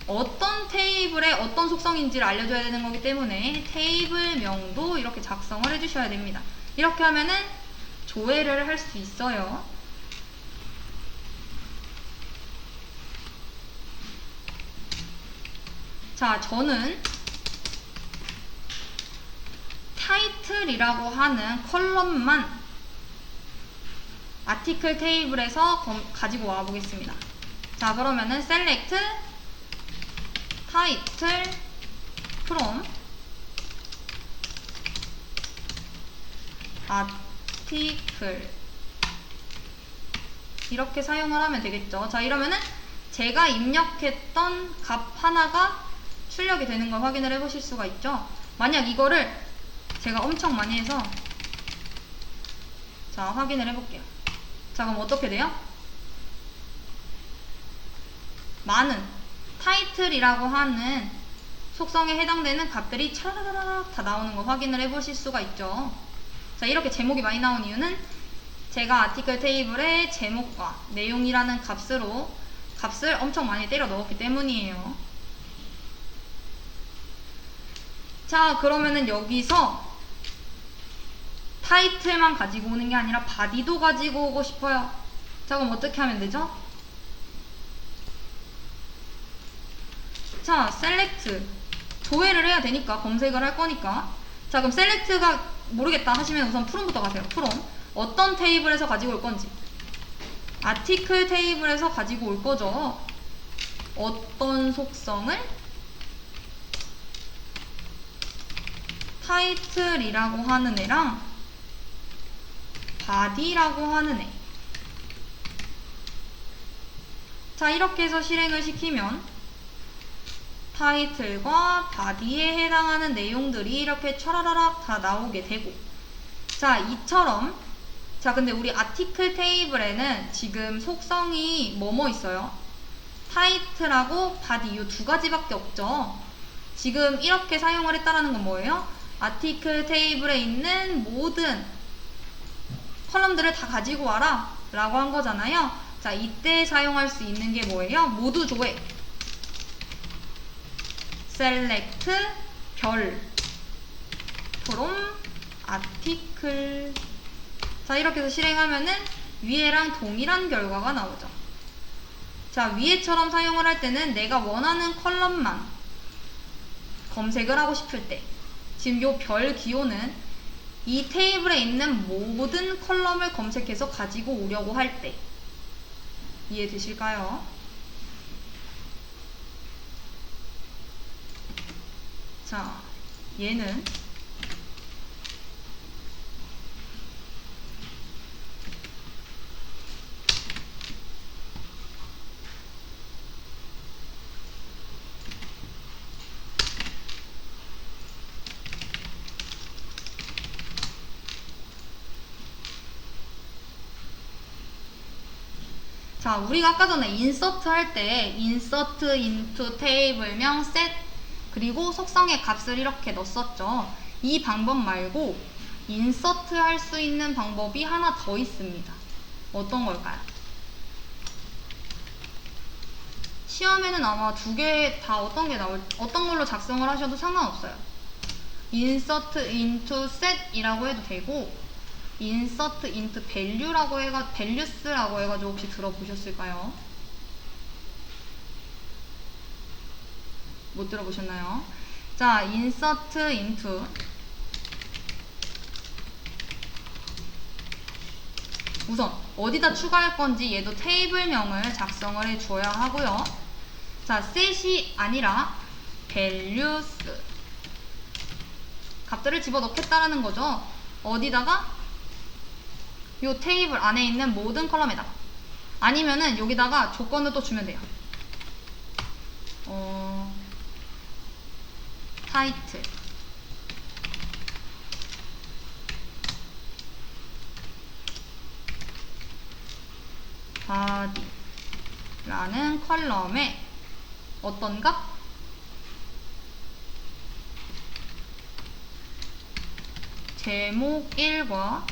S1: 어떤 테이블에 어떤 속성인지를 알려줘야 되는 거기 때문에 테이블명도 이렇게 작성을 해주셔야 됩니다. 이렇게 하면은 조회를 할 수 있어요. 자, 저는 title이라고 하는 컬럼만 article 테이블에서 가지고 와 보겠습니다. 자, 그러면은 select title from article 이렇게 사용을 하면 되겠죠. 자, 이러면은 제가 입력했던 값 하나가 출력이 되는 걸 확인을 해 보실 수가 있죠. 만약 이거를 제가 엄청 많이 해서 자, 확인을 해볼게요. 자, 그럼 어떻게 돼요? 많은 타이틀이라고 하는 속성에 해당되는 값들이 차라라락 다 나오는 거 확인을 해보실 수가 있죠. 자, 이렇게 제목이 많이 나온 이유는 제가 아티클 테이블에 제목과 내용이라는 값을 엄청 많이 때려 넣었기 때문이에요. 자, 그러면은 여기서 타이틀만 가지고 오는 게 아니라 바디도 가지고 오고 싶어요. 자, 그럼 어떻게 하면 되죠? 자, select 조회를 해야 되니까 검색을 할 거니까 자, 그럼 select가 모르겠다 하시면 우선 from부터 가세요. from 어떤 테이블에서 가지고 올 건지 article 테이블에서 가지고 올 거죠. 어떤 속성을 title이라고 하는 애랑 body라고 하는 애. 자, 이렇게 해서 실행을 시키면 타이틀과 body에 해당하는 내용들이 이렇게 촤라라락 다 나오게 되고 자, 이처럼 자, 근데 우리 아티클 테이블에는 지금 속성이 뭐뭐 있어요? 타이틀하고 body 이 두 가지밖에 없죠. 지금 이렇게 사용을 했다라는 건 뭐예요? 아티클 테이블에 있는 모든 컬럼들을 다 가지고 와라 라고 한 거잖아요. 자, 이때 사용할 수 있는 게 뭐예요? 모두 조회 select 별 from article. 자, 이렇게 해서 실행하면은 위에랑 동일한 결과가 나오죠. 자, 위에처럼 사용을 할 때는 내가 원하는 컬럼만 검색을 하고 싶을 때, 지금 요 별 기호는 이 테이블에 있는 모든 컬럼을 검색해서 가지고 오려고 할 때. 이해되실까요? 자, 얘는 자, 우리가 아까 전에 인서트 할 때 인서트 into 테이블명 set 그리고 속성의 값을 이렇게 넣었었죠. 이 방법 말고 인서트 할 수 있는 방법이 하나 더 있습니다. 어떤 걸까요? 시험에는 아마 두 개 다 어떤 걸로 작성을 하셔도 상관없어요. insert into set 이라고 해도 되고 insert into value라고 values라고 해가지고 혹시 들어보셨을까요? 못 들어보셨나요? 자, insert into 우선 어디다 추가할 건지 얘도 테이블명을 작성을 해 주어야 하고요. 자, set이 아니라 values 값들을 집어넣겠다라는 거죠. 어디다가? 요 테이블 안에 있는 모든 컬럼에다가. 아니면은 여기다가 조건을 또 주면 돼요. 타이틀 바디라는 컬럼에 어떤 값? 제목 1과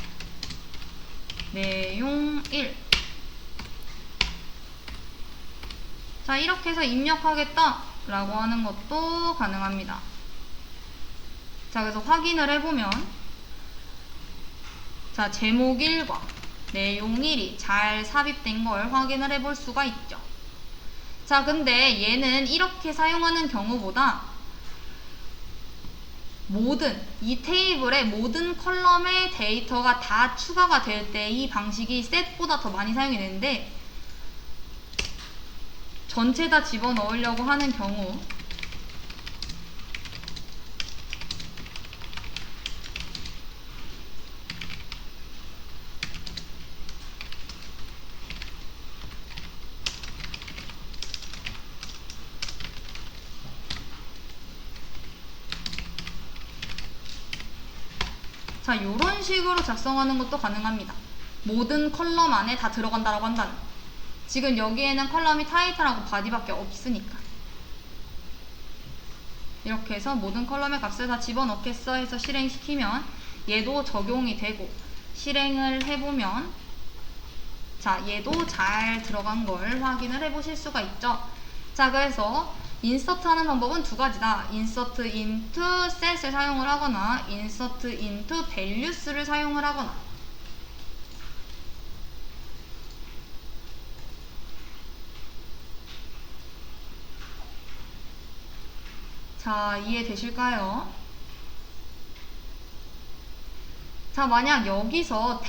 S1: 내용 1. 자, 이렇게 해서 입력하겠다 라고 하는 것도 가능합니다. 자, 그래서 확인을 해보면 자, 제목 1과 내용 1이 잘 삽입된 걸 확인을 해볼 수가 있죠. 자, 근데 얘는 이렇게 사용하는 경우보다 이 테이블의 모든 컬럼의 데이터가 다 추가가 될 때 이 방식이 set보다 더 많이 사용이 되는데 전체 다 집어넣으려고 하는 경우 자, 요런 식으로 작성하는 것도 가능합니다. 모든 컬럼 안에 다 들어간다라고 한다는. 지금 여기에는 컬럼이 타이틀하고 바디밖에 없으니까. 이렇게 해서 모든 컬럼의 값을 다 집어넣겠어 해서 실행시키면 얘도 적용이 되고 실행을 해보면 자, 얘도 잘 들어간 걸 확인을 해보실 수가 있죠. 자, 그래서 인서트 하는 방법은 두 가지다. insert into set을 사용을 하거나 insert into values를 사용을 하거나. 자, 이해되실까요? 자, 만약 여기서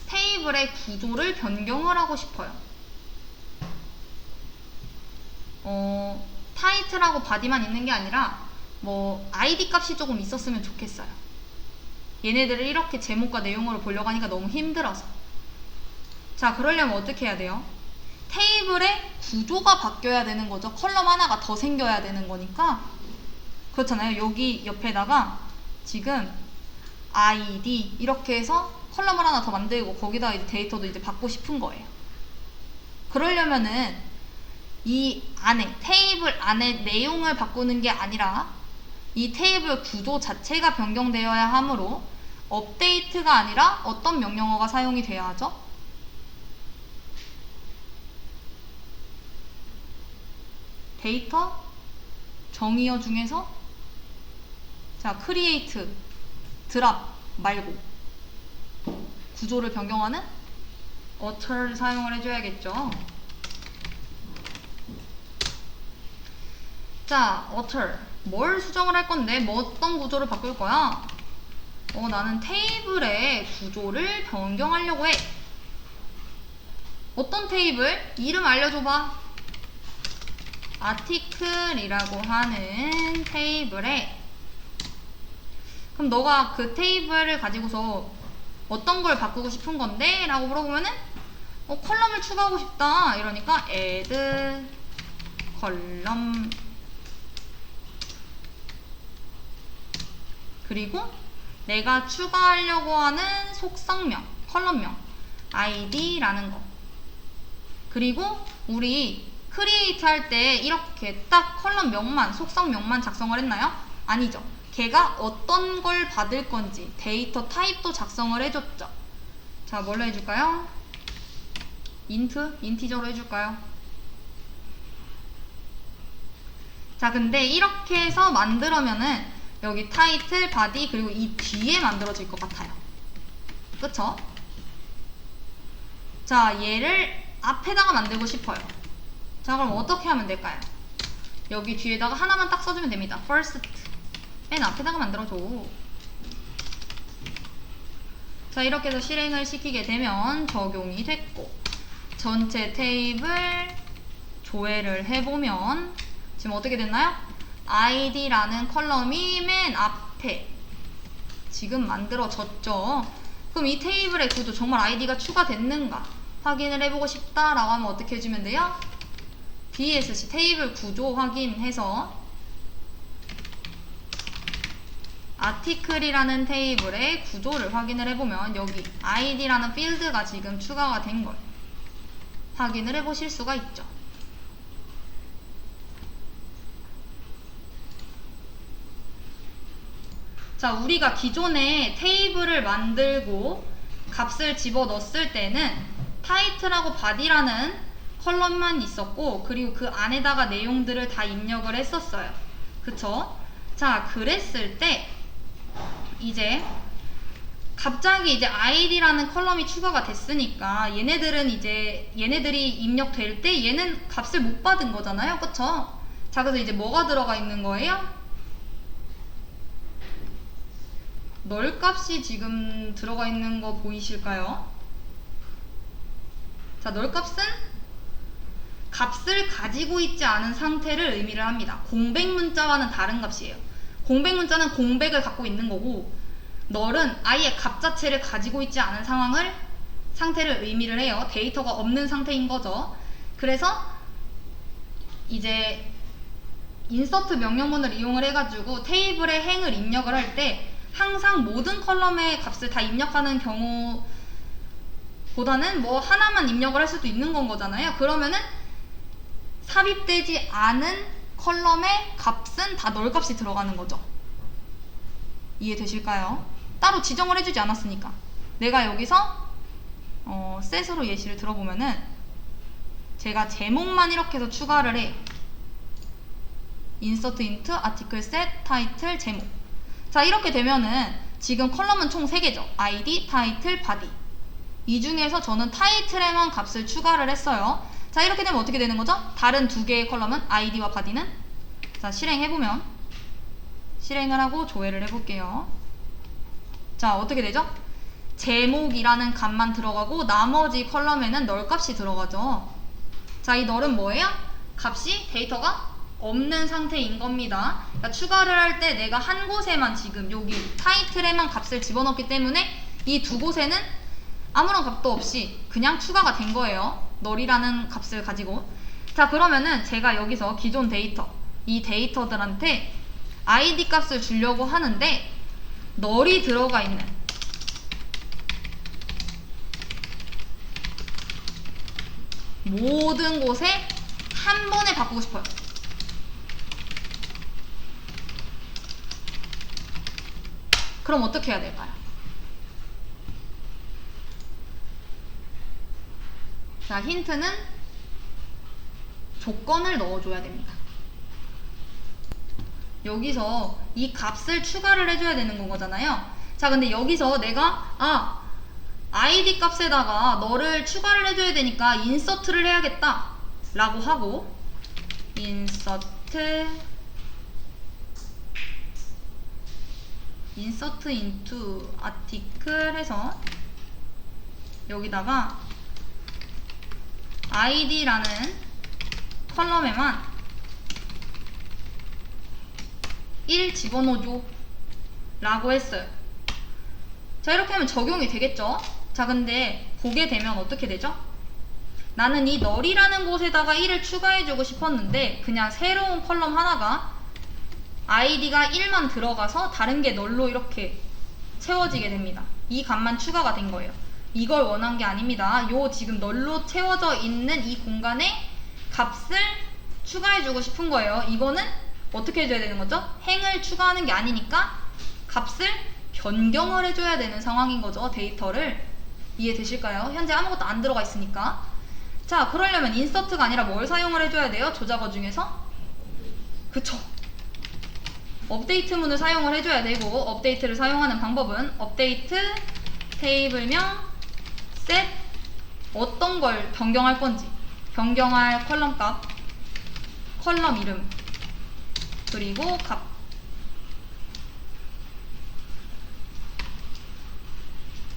S1: 테이블의 구조를 변경을 하고 싶어요. 타이틀하고 바디만 있는 게 아니라 뭐 아이디 값이 조금 있었으면 좋겠어요. 얘네들을 이렇게 제목과 내용으로 보려고 하니까 너무 힘들어서. 자, 그러려면 어떻게 해야 돼요? 테이블의 구조가 바뀌어야 되는 거죠. 컬럼 하나가 더 생겨야 되는 거니까. 그렇잖아요. 여기 옆에다가 지금 아이디 이렇게 해서 컬럼을 하나 더 만들고 거기다가 이제 데이터도 이제 받고 싶은 거예요. 그러려면은 이 안에 테이블 안에 내용을 바꾸는 게 아니라 이 테이블 구조 자체가 변경되어야 하므로 업데이트가 아니라 어떤 명령어가 사용이 돼야 하죠? 데이터 정의어 중에서 자, create, drop 말고 구조를 변경하는 alter를 사용을 해줘야겠죠. 자, alter. 뭘 수정을 할 건데, 뭐 어떤 구조를 바꿀 거야? 나는 테이블의 구조를 변경하려고 해. 어떤 테이블? 이름 알려줘봐. article이라고 하는 테이블에 그럼 너가 그 테이블을 가지고서 어떤 걸 바꾸고 싶은 건데? 라고 물어보면은 컬럼을 추가하고 싶다 이러니까 add 컬럼 그리고 내가 추가하려고 하는 속성명, 컬럼명 id라는 거 그리고 우리 크리에이트 할 때 이렇게 딱 컬럼명만, 속성명만 작성을 했나요? 아니죠. 걔가 어떤 걸 받을 건지 데이터 타입도 작성을 해줬죠. 자, 뭘로 해줄까요? 인티저로 해줄까요? 자, 근데 이렇게 해서 만들어면은 여기 타이틀, 바디 그리고 이 뒤에 만들어질 것 같아요. 그쵸? 자, 얘를 앞에다가 만들고 싶어요. 자, 그럼 어떻게 하면 될까요? 여기 뒤에다가 하나만 딱 써주면 됩니다. first 맨 앞에다가 만들어줘. 자, 이렇게 해서 실행을 시키게 되면 적용이 됐고 전체 테이블 조회를 해보면 지금 어떻게 됐나요? id라는 컬럼이 맨 앞에 지금 만들어졌죠. 그럼 이 테이블의 구조 정말 id가 추가됐는가 확인을 해보고 싶다라고 하면 어떻게 해주면 돼요? DSC 테이블 구조 확인해서 article이라는 테이블의 구조를 확인을 해보면 여기 id라는 필드가 지금 추가가 된 걸 확인을 해보실 수가 있죠. 자, 우리가 기존에 테이블을 만들고 값을 집어넣었을 때는 타이틀하고 바디라는 컬럼만 있었고 그리고 그 안에다가 내용들을 다 입력을 했었어요. 그쵸? 자, 그랬을 때 이제 갑자기 이제 id라는 컬럼이 추가가 됐으니까 얘네들이 입력될 때 얘는 값을 못 받은 거잖아요. 그쵸? 자, 그래서 이제 뭐가 들어가 있는 거예요? 널 값이 지금 들어가 있는 거 보이실까요? 자, 널 값은 값을 가지고 있지 않은 상태를 의미를 합니다. 공백 문자와는 다른 값이에요. 공백 문자는 공백을 갖고 있는 거고 널은 아예 값 자체를 가지고 있지 않은 상태를 의미를 해요. 데이터가 없는 상태인 거죠. 그래서 이제 인서트 명령문을 이용을 해가지고 테이블의 행을 입력을 할 때 항상 모든 컬럼의 값을 다 입력하는 경우보다는 뭐 하나만 입력을 할 수도 있는 건 거잖아요. 그러면은 삽입되지 않은 컬럼의 값은 다 널 값이 들어가는 거죠. 이해되실까요? 따로 지정을 해주지 않았으니까. 내가 여기서 set으로 예시를 들어보면은 제가 제목만 이렇게 해서 추가를 해. insert into article set title 제목. 자, 이렇게 되면은 지금 컬럼은 총 3개죠. id, title, body. 이 중에서 저는 타이틀에만 값을 추가를 했어요. 자, 이렇게 되면 어떻게 되는 거죠? 다른 2개의 컬럼은 id와 body는 자, 실행해보면 실행을 하고 조회를 해볼게요. 자, 어떻게 되죠? 제목이라는 값만 들어가고 나머지 컬럼에는 널 값이 들어가죠. 자, 이 널은 뭐예요? 값이 데이터가 없는 상태인 겁니다. 그러니까 추가를 할 때 내가 한 곳에만 지금 여기 타이틀에만 값을 집어넣기 때문에 이 2곳에는 아무런 값도 없이 그냥 추가가 된 거예요. 널이라는 값을 가지고. 자, 그러면은 제가 여기서 기존 데이터, 이 데이터들한테 id 값을 주려고 하는데 널이 들어가 있는 모든 곳에 한 번에 바꾸고 싶어요. 그럼 어떻게 해야 될까요? 자, 힌트는 조건을 넣어줘야 됩니다. 여기서 이 값을 추가를 해줘야 되는 거잖아요. 자, 근데 여기서 내가 id 값에다가 너를 추가를 해줘야 되니까 인서트를 해야겠다 라고 하고 insert into article 해서 여기다가 id라는 컬럼에만 1 집어넣어줘 라고 했어요. 자, 이렇게 하면 적용이 되겠죠? 자, 근데 보게 되면 어떻게 되죠? 나는 이 널이라는 곳에다가 1을 추가해주고 싶었는데 그냥 새로운 컬럼 하나가 id가 1만 들어가서 다른 게 널로 이렇게 채워지게 됩니다. 이 값만 추가가 된 거예요. 이걸 원한 게 아닙니다. 요 지금 널로 채워져 있는 이 공간에 값을 추가해주고 싶은 거예요. 이거는 어떻게 해줘야 되는 거죠? 행을 추가하는 게 아니니까 값을 변경을 해줘야 되는 상황인 거죠. 데이터를. 이해되실까요? 현재 아무것도 안 들어가 있으니까. 자, 그러려면 인서트가 아니라 뭘 사용을 해줘야 돼요? 조작어 중에서? 그쵸. 업데이트문을 사용을 해줘야 되고, 업데이트를 사용하는 방법은 업데이트 테이블명 set 어떤 걸 변경할 건지, 변경할 컬럼 값, 컬럼 이름, 그리고 값.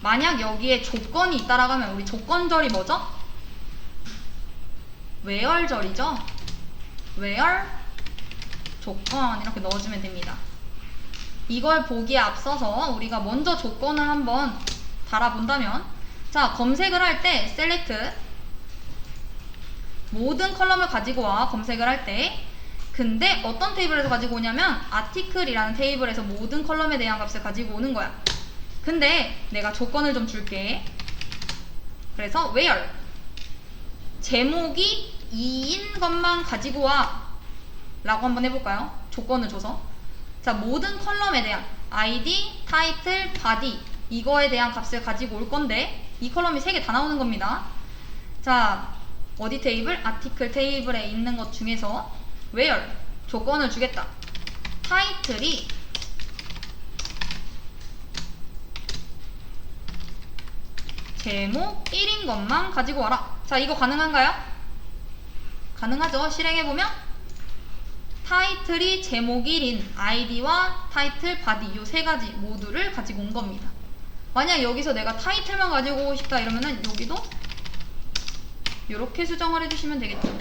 S1: 만약 여기에 조건이 있다라고 하면 우리 조건절이 뭐죠? where절이죠? where 조건 이렇게 넣어주면 됩니다. 이걸 보기에 앞서서 우리가 먼저 조건을 한번 달아본다면, 자, 검색을 할 때 select 모든 컬럼을 가지고 와. 검색을 할 때. 근데 어떤 테이블에서 가지고 오냐면 article이라는 테이블에서 모든 컬럼에 대한 값을 가지고 오는 거야. 근데 내가 조건을 좀 줄게. 그래서 where 제목이 2인 것만 가지고 와 라고 한번 해볼까요? 조건을 줘서. 자, 모든 컬럼에 대한 id, 타이틀, 바디 이거에 대한 값을 가지고 올 건데 이 컬럼이 3개 다 나오는 겁니다. 자, 어디 테이블? 아티클 테이블에 있는 것 중에서 where 조건을 주겠다. 타이틀이 제목 1인 것만 가지고 와라. 자, 이거 가능한가요? 가능하죠. 실행해보면 타이틀이 제목 1인 id와 타이틀, 바디 이 3가지 모두를 가지고 온 겁니다. 만약 여기서 내가 타이틀만 가지고 오고 싶다 이러면은 여기도 이렇게 수정을 해주시면 되겠죠.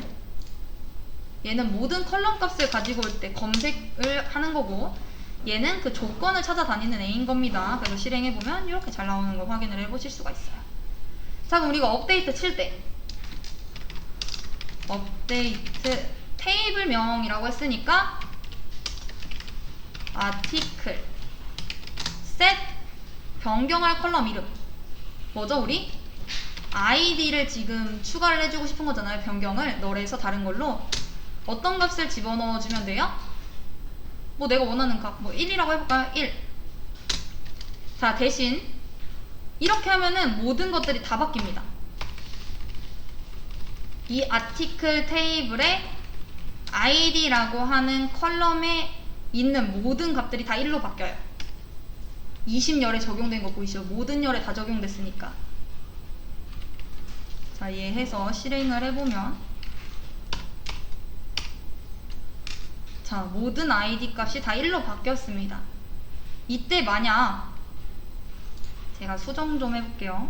S1: 얘는 모든 컬럼 값을 가지고 올 때 검색을 하는 거고, 얘는 그 조건을 찾아다니는 A인 겁니다. 그래서 실행해보면 이렇게 잘 나오는 걸 확인을 해보실 수가 있어요. 자, 그럼 우리가 업데이트 칠 때 업데이트 테이블명이라고 했으니까 article set 변경할 컬럼 이름 뭐죠? 우리 id를 지금 추가를 해주고 싶은 거잖아요. 변경을 널에서 다른 걸로 어떤 값을 집어넣어 주면 돼요? 뭐 내가 원하는 값 뭐 1이라고 해볼까요? 1. 자, 대신 이렇게 하면은 모든 것들이 다 바뀝니다. 이 article 테이블에 id라고 하는 컬럼에 있는 모든 값들이 다 1로 바뀌어요. 20열에 적용된 거 보이시죠? 모든 열에 다 적용됐으니까. 자, 이해해서 실행을 해보면, 자, 모든 id 값이 다 1로 바뀌었습니다. 이때 만약 제가 수정 좀 해볼게요.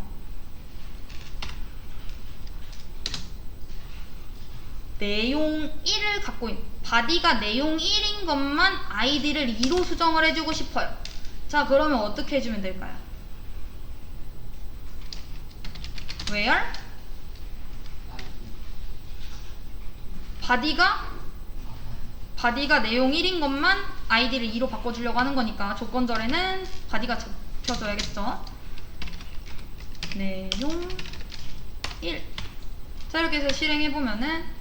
S1: 내용 1을 갖고 있는 바디가 내용 1인 것만 id를 2로 수정을 해주고 싶어요. 자, 그러면 어떻게 해주면 될까요? where 바디가 내용 1인 것만 id를 2로 바꿔주려고 하는 거니까 조건절에는 바디가 접혀져야겠죠. 내용 1. 자, 이렇게 해서 실행해보면은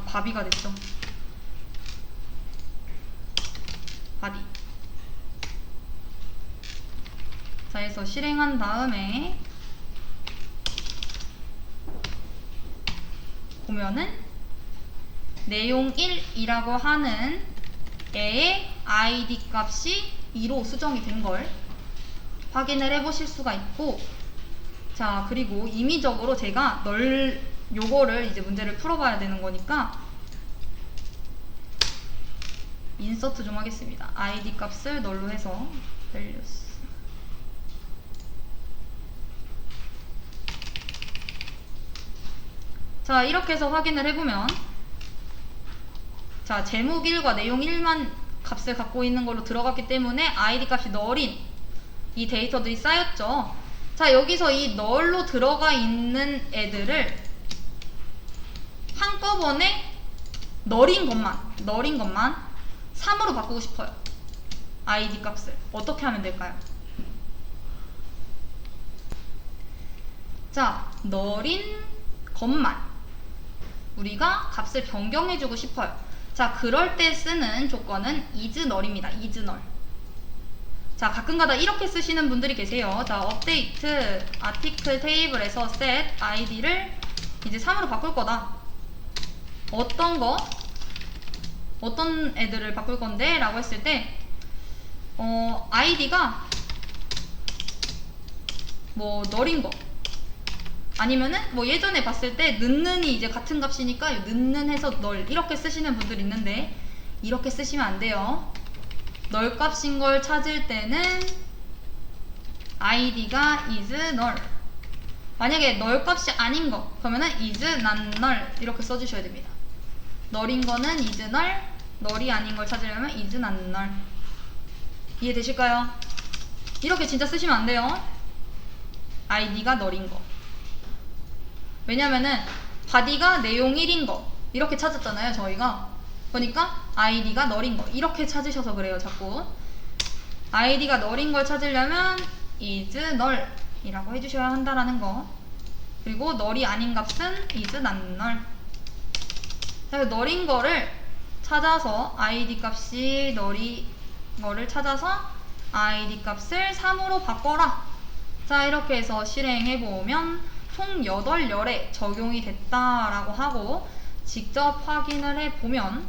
S1: 바비가 됐죠. 바디. 자, 자, 해서 실행한 다음에 보면은 내용 1이라고 하는 애의 id 값이 2로 수정이 된 걸 확인을 해 보실 수가 있고, 자, 그리고 임의적으로 제가 요거를 이제 문제를 풀어봐야 되는 거니까 인서트 좀 하겠습니다. id 값을 널로 해서 values. 자, 이렇게 해서 확인을 해보면, 자, 제목 1과 내용 1만 값을 갖고 있는 걸로 들어갔기 때문에 id 값이 널인 이 데이터들이 쌓였죠. 자, 여기서 이 널로 들어가 있는 애들을 한꺼번에 널인 것만 3으로 바꾸고 싶어요. id 값을 어떻게 하면 될까요? 자, 널인 것만 우리가 값을 변경해주고 싶어요. 자, 그럴 때 쓰는 조건은 is null입니다. is null. 자, 가끔가다 이렇게 쓰시는 분들이 계세요. 자, update article table에서 set id를 이제 3으로 바꿀 거다. 어떤 애들을 바꿀 건데? 라고 했을 때 id가 뭐 null인 거, 아니면은 뭐 예전에 봤을 때 는는이 이제 같은 값이니까 는는 해서 널 이렇게 쓰시는 분들 있는데, 이렇게 쓰시면 안 돼요. 널 값인 걸 찾을 때는 id가 is null. 만약에 널 값이 아닌 거 그러면은 is not null 이렇게 써주셔야 됩니다. 널인 거는 is null, 널이 아닌 걸 찾으려면 is not null. 이해되실까요? 이렇게 진짜 쓰시면 안 돼요. id가 null인 거. 왜냐면은 body가 내용 1인 거 이렇게 찾았잖아요, 저희가. 그러니까 id가 null인 거 이렇게 찾으셔서 그래요. 자꾸 id가 null인 걸 찾으려면 is null 이라고 해주셔야 한다라는 거. 그리고 null이 아닌 값은 is not null. 그래서 null인 거를 찾아서 id 값이 null인 거를 찾아서 id 값을 3으로 바꿔라. 자, 이렇게 해서 실행해보면 총 8열에 적용이 됐다라고 하고, 직접 확인을 해보면,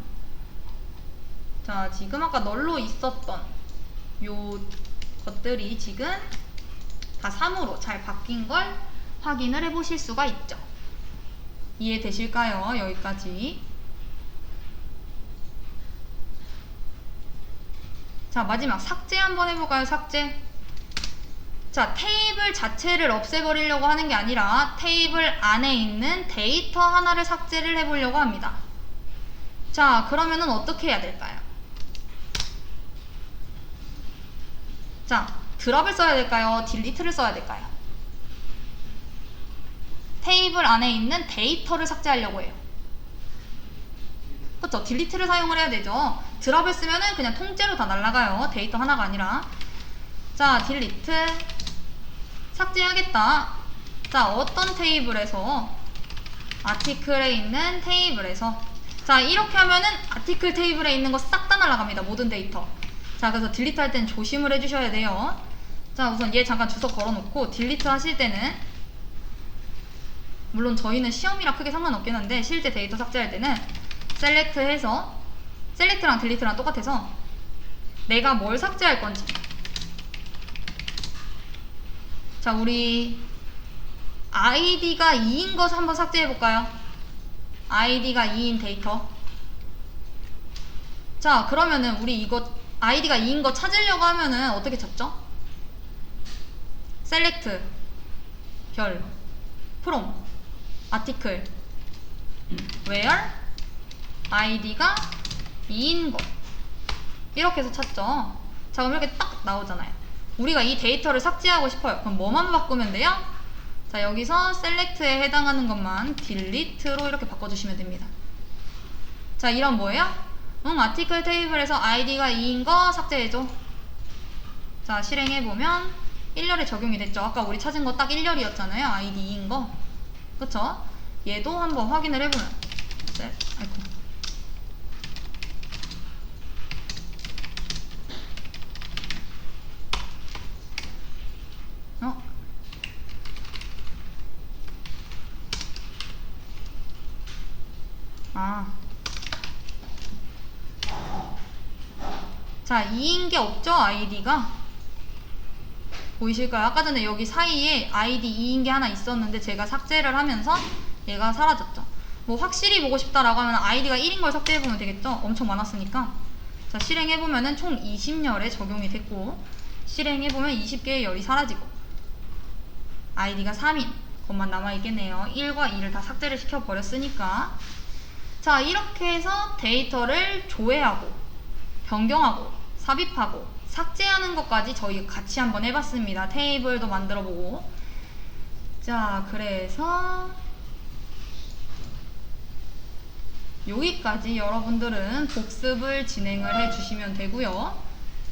S1: 자, 지금 아까 널로 있었던 요 것들이 지금 다 3으로 잘 바뀐 걸 확인을 해보실 수가 있죠. 이해되실까요? 여기까지. 자, 마지막 삭제 한번 해볼까요? 삭제. 자, 테이블 자체를 없애버리려고 하는 게 아니라 테이블 안에 있는 데이터 하나를 삭제를 해보려고 합니다. 자, 그러면은 어떻게 해야 될까요? 자, 드랍을 써야 될까요? 딜리트를 써야 될까요? 테이블 안에 있는 데이터를 삭제하려고 해요. 그쵸? 딜리트를 사용을 해야 되죠. 드랍을 쓰면은 그냥 통째로 다 날아가요. 데이터 하나가 아니라. 자, 딜리트 삭제하겠다. 자, 어떤 테이블에서? 아티클에 있는 테이블에서. 자, 이렇게 하면은 아티클 테이블에 있는 거 싹 다 날아갑니다. 모든 데이터. 자, 그래서 딜리트 할 땐 조심을 해주셔야 돼요. 자, 우선 얘 잠깐 주소 걸어놓고 딜리트 하실 때는, 물론 저희는 시험이라 크게 상관없긴 한데 실제 데이터 삭제할 때는 셀렉트 해서, 셀렉트랑 딜리트랑 똑같아서 내가 뭘 삭제할 건지. 자, 우리 id가 2인 것 한번 삭제해 볼까요? id가 2인 데이터. 자, 그러면은 우리 이거 id가 2인 거 찾으려고 하면은 어떻게 찾죠? select 결 from article where id가 2인 거 이렇게 해서 찾죠. 자, 그럼 이렇게 딱 나오잖아요. 우리가 이 데이터를 삭제하고 싶어요. 그럼 뭐만 바꾸면 돼요? 자, 여기서 select에 해당하는 것만 delete로 이렇게 바꿔주시면 됩니다. 자, 이런 뭐예요? 아티클 테이블에서 id가 2인 거 삭제해줘. 자, 실행해보면 1열에 적용이 됐죠. 아까 우리 찾은 거 딱 1열이었잖아요. id 2인 거. 그쵸? 얘도 한번 확인을 해보면, 아이고. 자, 2인 게 없죠, 아이디가? 보이실까요? 아까 전에 여기 사이에 아이디 2인 게 하나 있었는데 제가 삭제를 하면서 얘가 사라졌죠. 뭐 확실히 보고 싶다라고 하면 아이디가 1인 걸 삭제해보면 되겠죠? 엄청 많았으니까. 자, 실행해보면은 총 20열에 적용이 됐고, 실행해보면 20개의 열이 사라지고, 아이디가 3인 것만 남아있겠네요. 1과 2를 다 삭제를 시켜버렸으니까. 자, 이렇게 해서 데이터를 조회하고, 변경하고, 삽입하고, 삭제하는 것까지 저희 같이 한번 해봤습니다. 테이블도 만들어보고. 자, 그래서 여기까지 여러분들은 복습을 진행을 해주시면 되고요.